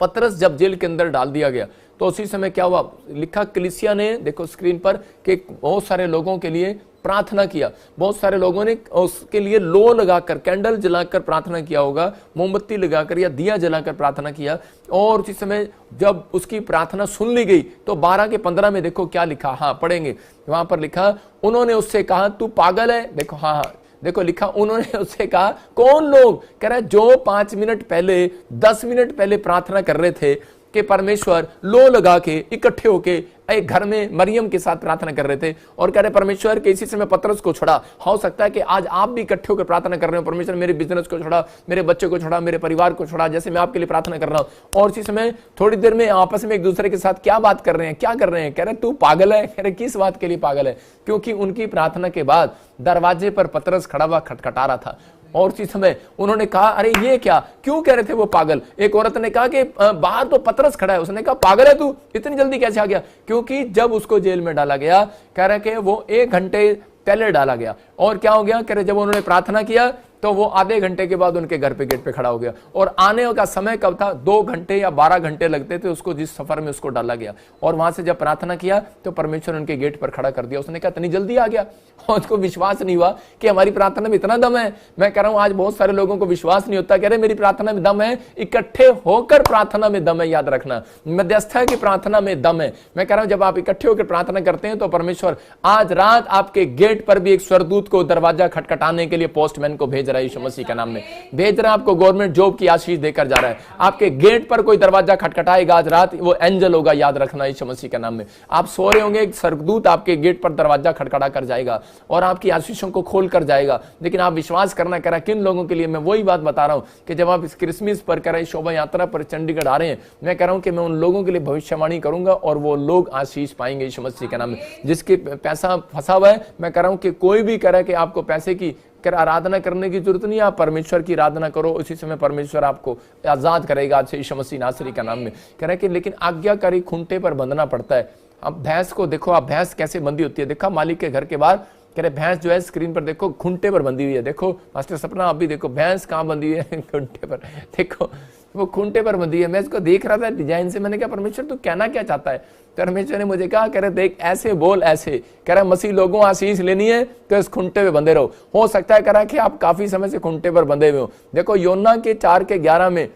पतरस जब जेल के अंदर डाल दिया गया तो उसी समय क्या हुआ, लिखा कलीसिया ने, देखो स्क्रीन पर, कि बहुत सारे लोगों के लिए प्रार्थना किया। बहुत सारे लोगों ने उसके लिए लो लगाकर, कैंडल जलाकर प्रार्थना किया होगा, मोमबत्ती लगाकर या दिया जलाकर प्रार्थना किया। और उसी समय जब उसकी प्रार्थना सुन ली गई तो 12:15 में देखो क्या लिखा, हाँ पढ़ेंगे, वहां पर लिखा, उन्होंने उससे कहा तू पागल है। देखो हाँ देखो लिखा, उन्होंने उससे कहा, कौन लोग, कह रहे जो 5 मिनट पहले, 10 मिनट पहले प्रार्थना कर रहे थे कि परमेश्वर लो लगा के इकट्ठे होके एक घर में मरियम के साथ प्रार्थना कर रहे थे, और कह रहे परमेश्वर के इसी समय पतरस को छोड़ा। हो सकता है कि आज आप भी इकट्ठे होकर प्रार्थना कर रहे हो, परमेश्वर मेरे बिजनेस को छोड़ा, मेरे बच्चे को छोड़ा, मेरे परिवार को छोड़ा, जैसे मैं आपके लिए प्रार्थना कर रहा हूं। और इसी समय थोड़ी देर में आपस में एक दूसरे के साथ क्या बात कर रहे हैं, क्या कर रहे हैं, कह रहे तू पागल है। कह रहे किस बात के लिए पागल है, क्योंकि उनकी प्रार्थना के बाद दरवाजे पर पतरस खड़ा हुआ खटखटा रहा था। और उसी समय उन्होंने कहा, अरे ये क्या, क्यों कह रहे थे वो पागल। एक औरत ने कहा कि बाहर तो पतरस खड़ा है, उसने कहा पागल है तू, इतनी जल्दी कैसे आ गया। क्योंकि जब उसको जेल में डाला गया, कह रहे कि वो 1 घंटे पहले डाला गया, और क्या हो गया, कह रहे जब उन्होंने प्रार्थना किया तो वो आधे घंटे के बाद उनके घर पे गेट पे खड़ा हो गया। और आने का समय कब था, 2 घंटे या 12 घंटे लगते थे उसको, जिस सफर में उसको डाला गया। और वहां से जब प्रार्थना किया तो परमेश्वर उनके गेट पर खड़ा कर दिया। उसने कहा इतनी जल्दी आ गया, और उसको विश्वास नहीं हुआ कि हमारी प्रार्थना में इतना दम है। मैं कह रहा हूं आज बहुत सारे लोगों को विश्वास नहीं होता, कह रहे मेरी प्रार्थना में दम है। इकट्ठे होकर प्रार्थना में दम है, याद रखना, मध्यस्थता की प्रार्थना में दम है। मैं कह रहा हूं जब आप इकट्ठे होकर प्रार्थना करते हैं तो परमेश्वर आज रात आपके गेट पर भी एक स्वर्गदूत को दरवाजा खटखटाने के लिए पोस्टमैन को भेज रहा है, यीशु मसीह के नाम में भेज रहा है। आपको गवर्नमेंट जॉब की आशीष देकर जा रहा है। आपके गेट पर कोई दरवाजा खटखटाएगा आज रात, वो एंजल होगा, याद रखना, यीशु मसीह के नाम में। आप सो रहे होंगे, एक स्वर्गदूत आपके गेट पर दरवाजा खटखटा कर जाएगा और आपकी आशीषों को खोल कर जाएगा। लेकिन आप विश्वास करना, कह रहा किन लोगों के लिए, मैं वही बात बता रहा हूं कि जब आप इस क्रिसमस पर कह रहे शोभा यात्रा पर चंडीगढ़ आ रहे हैं, मैं कह रहा हूं कि मैं उन लोगों के लिए भविष्यवाणी करूंगा और वो लोग आशीष पाएंगे यीशु मसीह के नाम में। जिसके पैसा फंसा हुआ है, मैं कह रहा हूं कि कोई भी कह रहा है कि आपको पैसे की आराधना करने की जरूरत नहीं, आप परमेश्वर की आराधना करो, उसी समय परमेश्वर आपको आजाद करेगा आज से यीशु मसीह नासरी का नाम में। कह रहे कि लेकिन आज्ञाकारी खूंटे पर बंधना पड़ता है। अब भैंस को देखो, आप भैंस कैसे बंधी होती है, देखा मालिक के घर के बाहर, कह रहे भैंस जो है स्क्रीन पर देखो खूंटे पर बंधी हुई है। देखो मास्टर सपना, आप भी देखो भैंस कहाँ बंधी हुई है, खूंटे पर, देखो वो खूंटे पर बंधी है। मैं इसको देख रहा था डिजाइन से, मैंने कहा परमेश्वर तू कहना क्या चाहता है। परमेश्वर ने मुझे कहा, कह रहे देख ऐसे बोल ऐसे, कह रहा मसीह लोगों आशीष लेनी है तो इस खूंटे पे बंधे रहो। हो सकता है कह रहा कि आप काफी समय से खूंटे पर बंधे हुए हो। देखो योना के 4:11 में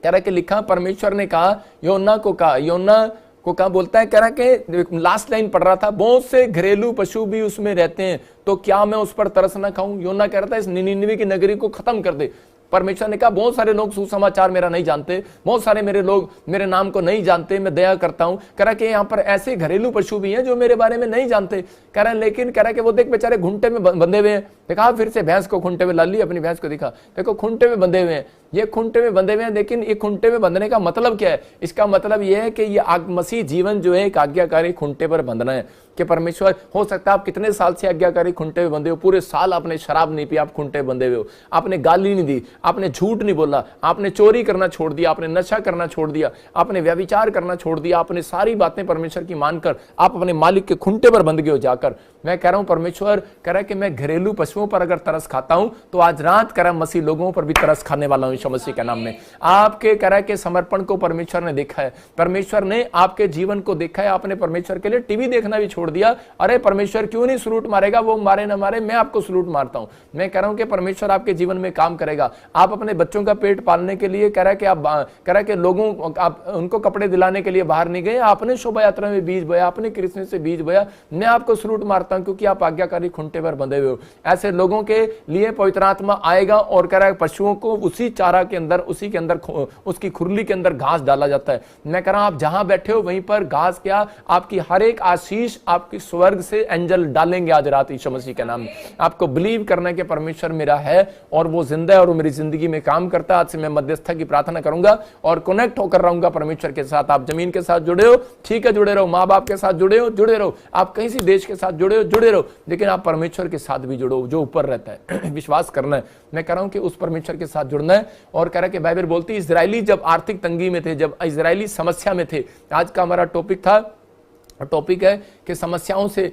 कह रहा कि लिखा, परमेश्वर ने कहा योना को कहा बोलता है, कह रहा कि लास्ट लाइन पढ़ रहा था, बहुत से घरेलू पशु भी उसमें रहते हैं तो क्या मैं उस पर तरस ना खाऊं। योना कह रहा था इस निनिनवे की नगरी को खत्म कर दे। परमेश्वर ने कहा बहुत सारे लोग सुसमाचार मेरा नहीं जानते, बहुत सारे मेरे लोग मेरे नाम को नहीं जानते, मैं दया करता हूं। कह रहा कि यहाँ पर ऐसे घरेलू पशु भी हैं जो मेरे बारे में नहीं जानते। कह रहा है लेकिन कह रहा कि वो देख बेचारे घुंटे में बंधे हुए हैं। देखा फिर से भैंस को खूंटे में ला ली, अपनी भैंस को दिखा, देखो खूंटे में बंधे हुए हैं। ये खूंटे में बंधे हुए हैं, लेकिन ये खूंटे में बंधने का मतलब क्या है? इसका मतलब ये है कि ये मसीह जीवन जो है एक आज्ञाकारी खूंटे पर बंधना है। कि परमेश्वर, हो सकता है आप कितने साल से आज्ञाकारी खूंटे में बंधे हो, पूरे साल आपने शराब नहीं पी, आप खूंटे बंधे हुए हो, आपने गाली नहीं दी, आपने झूठ नहीं बोला, आपने चोरी करना छोड़ दिया, आपने नशा करना छोड़ दिया, आपने व्यभिचार करना छोड़ दिया, आपने सारी बातें परमेश्वर की मानकर आप अपने मालिक के खूंटे पर बंध गए हो जाकर। मैं कह रहा हूं, परमेश्वर कह रहा है कि मैं घरेलू पशुओं पर अगर तरस खाता हूं तो आज रात कह रहा मसीह लोगों पर भी तरस खाने वाला हूं यीशु मसीह के नाम में। आपके कह रहा है कि समर्पण को परमेश्वर ने देखा है, परमेश्वर ने आपके जीवन को देखा है। आपने परमेश्वर के लिए टीवी देखना भी छोड़ दिया। अरे परमेश्वर क्यों नहीं सलूट मारेगा, वो मारे ना मारे, मैं आपको सलूट मारता हूं। मैं कह रहा हूं कि परमेश्वर आपके जीवन में काम करेगा। आप अपने बच्चों का पेट पालने के लिए कह रहा है कि आप कह रहा है कि लोगों आप उनको कपड़े दिलाने के लिए बाहर नहीं गए, आपने शोभा यात्रा में बीज बोया, आपने क्रिसमस से बीज बोया। मैं आपको सलूट मारता हूं क्योंकि आप आज्ञाकारी खूंटे पर बंधे हुए हो। ऐसे लोगों के लिए पवित्र आत्मा आएगा और कह रहा है पशुओं को उसी चारा के अंदर, उसी के अंदर, उसकी खुरली के अंदर घास डाला जाता है। मैं कह रहा हूं आप जहां बैठे हो वहीं पर घास क्या, आपकी हर एक आशीष आपकी स्वर्ग से एंजल डालेंगे आज रात यीशु मसीह के नाम में। आपको बिलीव करना है कि परमेश्वर मेरा है और वो जिंदा है और वो मेरी जिंदगी में काम करता है। आज से मैं मध्यस्थता की प्रार्थना करूंगा और कनेक्ट होकर रहूंगा परमेश्वर के साथ। आप जमीन के साथ जुड़े हो, ठीक है, जुड़े रहो। माँ बाप के साथ जुड़े हो, जुड़े रहो। आप कहीं सी देश के साथ जुड़े हो, जुड़े रहो, लेकिन आप परमेश्वर के साथ भी जुड़ो जो ऊपर रहता है। विश्वास करना है। मैं कह रहा हूं कि उस परमेश्वर के साथ जुड़ना है। और कह रहा है कि बाइबल बोलती है इजरायली जब आर्थिक तंगी में थे, जब इजरायली समस्या में थे। आज का हमारा टॉपिक है कि समस्याओं से,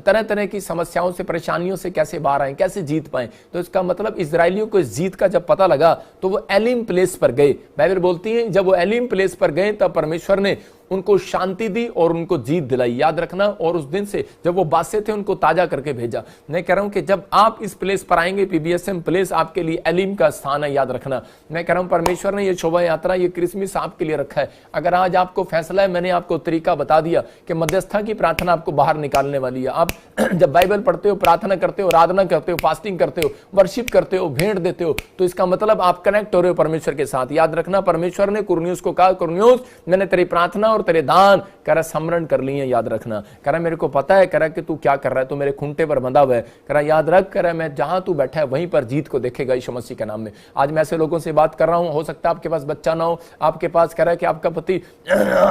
तरह तरह की समस्याओं से, परेशानियों से कैसे बाहर आए, कैसे जीत पाए। तो इसका मतलब इजरायलियों को इस जीत का जब पता लगा तो वो एलिम प्लेस पर गए। बाइबल बोलती है जब वो एलिम प्लेस पर गए तब परमेश्वर ने उनको शांति दी और उनको जीत दिलाई। याद रखना, और उस दिन से जब वो बासे थे उनको ताजा करके भेजा। मैं कह रहा हूं कि जब आप इस प्लेस पर आएंगे, पीबीएसएम प्लेस आपके लिए एलिम का स्थान है। याद रखना, मैं कह रहा हूं परमेश्वर ने ये शोभा यात्रा, ये क्रिसमस आपके लिए रखा है। अगर आज आपको फैसला है, मैंने आपको तरीका बता दिया कि मध्यस्थता की प्रार्थना आपको बाहर निकालने वाली है। आप जब बाइबल पढ़ते हो, प्रार्थना करते हो, आराधना करते हो, फास्टिंग करते हो, वर्शिप करते हो, भेंट देते हो, तो इसका मतलब आप कनेक्ट हो रहे हो परमेश्वर के साथ। याद रखना, परमेश्वर ने कुरनियुस को कहा, कुरनियुस मैंने तेरी प्रार्थना और तेरे दान कह रहा स्मरण कर लिए। याद रखना, कह रहा मेरे को पता है, कह रहा कि तू क्या कर रहा है, तू मेरे खूंटे पर बंधा हुआ है। कह रहा याद रख, कह रहा मैं जहां तू बैठा है वहीं पर जीत को देखेगा यीशु मसीह के नाम में। आज मैं ऐसे लोगों से बात कर रहा हूं, हो सकता है आपके पास बच्चा ना हो, आपके पास कह रहा है कि आपका पति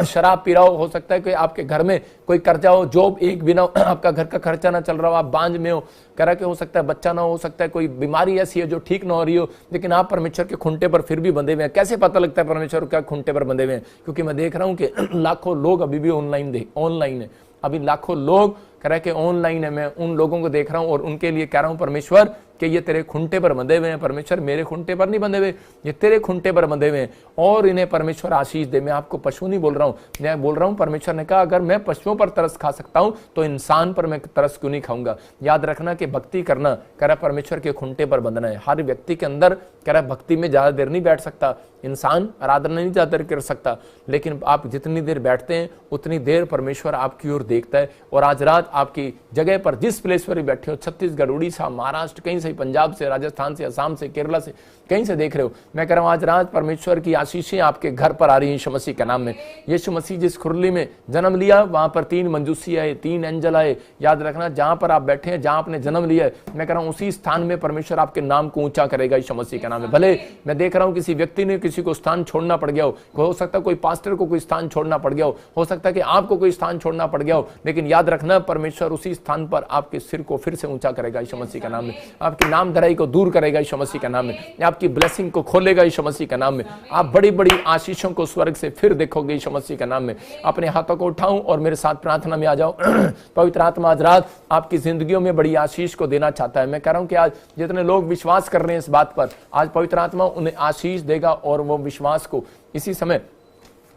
शराब पी रहा हो सकता है कि आपके घर में कोई कर्जा हो, जॉब एक बिना, आपका घर का खर्चा ना चल रहा हो, आप बांझ में हो, कह रहा कि हो सकता है बच्चा ना हो सकता है कोई बीमारी ऐसी है जो ठीक ना हो रही हो, लेकिन आप परमेश्वर के खूंटे पर फिर भी बंधे हुए हैं। कैसे पता लगता है परमेश्वर क्या खूंटे पर बंधे हुए हैं? क्योंकि मैं देख रहा हूं कि लाखों लोग अभी भी ऑनलाइन है, अभी लाखों लोग कह रहा है कि ऑनलाइन है। मैं उन लोगों को देख रहा हूं और उनके लिए कह रहा हूं परमेश्वर कि ये तेरे खूंटे पर बंधे हुए हैं। परमेश्वर मेरे खूंटे पर नहीं बंधे हुए, ये तेरे खूंटे पर बंधे हुए हैं और इन्हें परमेश्वर आशीष दे। मैं आपको पशु नहीं बोल रहा हूं, मैं बोल रहा हूं परमेश्वर ने कहा अगर मैं पशुओं पर तरस खा सकता हूं तो इंसान पर मैं तरस क्यों नहीं खाऊंगा। याद रखना कि भक्ति करना कह रहा परमेश्वर के खूंटे पर बंधना है। हर व्यक्ति के अंदर कह रहा भक्ति में ज्यादा देर नहीं बैठ सकता, इंसान आराधना नहीं ज्यादा देर कर सकता, लेकिन आप जितनी देर बैठते हैं उतनी देर परमेश्वर आपकी ओर देखता है। और आज रात आपकी जगह पर जिस प्लेस पर भी बैठे हो, छत्तीसगढ़, उड़ीसा, महाराष्ट्र, कहीं से, पंजाब से, राजस्थान से, असम से, केरला से, कहीं से देख रहे हो, मैं कह रहा हूं आज रात परमेश्वर की आशीषें आपके घर पर आ रही हैं यीशु मसीह के नाम में। यीशु मसीह जिस खुरली में जन्म लिया वहां पर 3 मंजूसी आए, 3 एंजल आए। याद रखना, जहां पर आप बैठे हैं, जहां आपने जन्म लिया है, मैं कह रहा हूं उसी स्थान में परमेश्वर आपके नाम को ऊंचा करेगा यीशु मसीह के नाम में। भले मैं देख रहा हूं किसी व्यक्ति ने किसी को स्थान छोड़ना पड़ गया हो सकता है कोई पास्टर को कोई स्थान छोड़ना पड़ गया हो सकता है कि आपको कोई स्थान छोड़ना पड़ गया हो, लेकिन याद रखना परमेश्वर उसी स्थान पर आपके सिर को फिर से ऊंचा करेगा यीशु मसीह के नाम में। आपकी नामधराई को दूर करेगा यीशु मसीह के नाम में, आपकी ब्लेसिंग को खोलेगा यीशु मसीह के नाम में। आप बड़ी बड़ी आशीषों को स्वर्ग से फिर देखोगे यीशु मसीह के नाम में। अपने हाथों को उठाऊं और मेरे साथ प्रार्थना में आ जाओ। पवित्र आत्मा आज रात आपकी जिंदगियों में बड़ी आशीष को देना चाहता है। मैं कह रहा हूं कि आज जितने लोग विश्वास कर रहे हैं इस बात पर, आज पवित्र आत्मा उन्हें आशीष देगा और वो विश्वास को इसी समय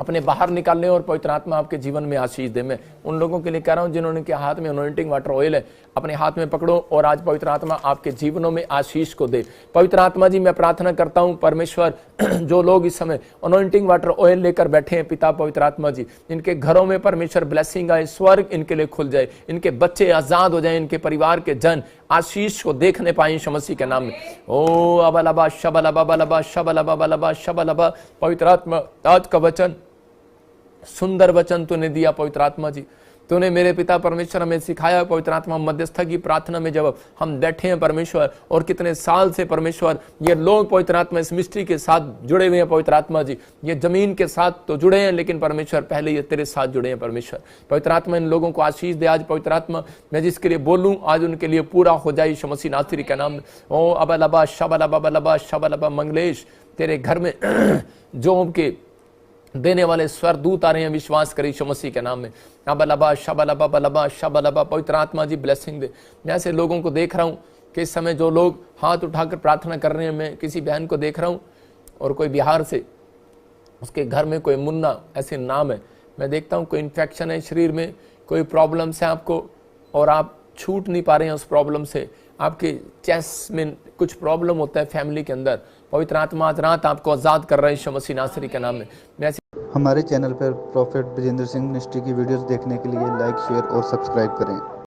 अपने बाहर निकालने और पवित्र आत्मा आपके जीवन में आशीष दे। मैं उन लोगों के लिए कह रहा हूं जिन्होंने के हाथ में अनॉइंटिंग वाटर ऑयल है, अपने हाथ में पकड़ो और आज पवित्र आत्मा आपके जीवनों में आशीष को दे। पवित्र आत्मा जी मैं प्रार्थना करता हूं परमेश्वर, जो लोग इस समय अनॉइंटिंग वाटर ऑयल लेकर बैठे हैं, पिता पवित्र आत्मा जी इनके घरों में परमेश्वर ब्लेसिंग आए, स्वर्ग इनके लिए खुल जाए, इनके बच्चे आजाद हो जाए, इनके परिवार के जन आशीष को देखने पाए यीशु मसीह के नाम में। ओ अबलबा शबलबा बलबा शबलबा बलबा शबलबा। पवित्र आत्मा आज का वचन, सुंदर वचन तूने दिया पवित्र आत्मा जी, तूने मेरे पिता परमेश्वर हमें सिखाया पवित्र आत्मा मध्यस्थता की प्रार्थना में जब हम बैठे हैं परमेश्वर, और कितने साल से परमेश्वर ये लोग पवित्र आत्मा इस मिस्ट्री के साथ जुड़े हुए हैं पवित्र आत्मा जी, ये जमीन के साथ तो जुड़े हैं लेकिन परमेश्वर पहले ये तेरे साथ जुड़े हैं परमेश्वर। पवित्र आत्मा इन लोगों को आशीष दे आज पवित्र आत्मा, मैं जिसके लिए बोलूं आज उनके लिए पूरा हो जाए यीशु मसीह नासरी के नाम में। ओ अबलबा शबलबा शबलबा मंगलेश, तेरे घर में जोब के देने वाले स्वर्गदूत आ रहे हैं, विश्वास करें यीशु मसीह के नाम में। अबलबा शबलबा शबलबा, पवित्र आत्मा जी ब्लेसिंग दे। मैं ऐसे लोगों को देख रहा हूं कि इस समय जो लोग हाथ उठाकर प्रार्थना कर रहे हैं, मैं किसी बहन को देख रहा हूं और कोई बिहार से, उसके घर में कोई मुन्ना ऐसे नाम है, मैं देखता हूं कोई इन्फेक्शन है शरीर में, कोई प्रॉब्लम्स है आपको और आप छूट नहीं पा रहे हैं उस प्रॉब्लम से, आपके चेस्ट में कुछ प्रॉब्लम होता है फैमिली के अंदर, पवित्र आत्मा आज रात आपको आज़ाद कर रहा है यीशु मसीह नासरी के नाम में। मैं हमारे चैनल पर प्रॉफेट ब्रजेंद्र सिंह मिनिस्ट्री की वीडियोस देखने के लिए लाइक शेयर और सब्सक्राइब करें।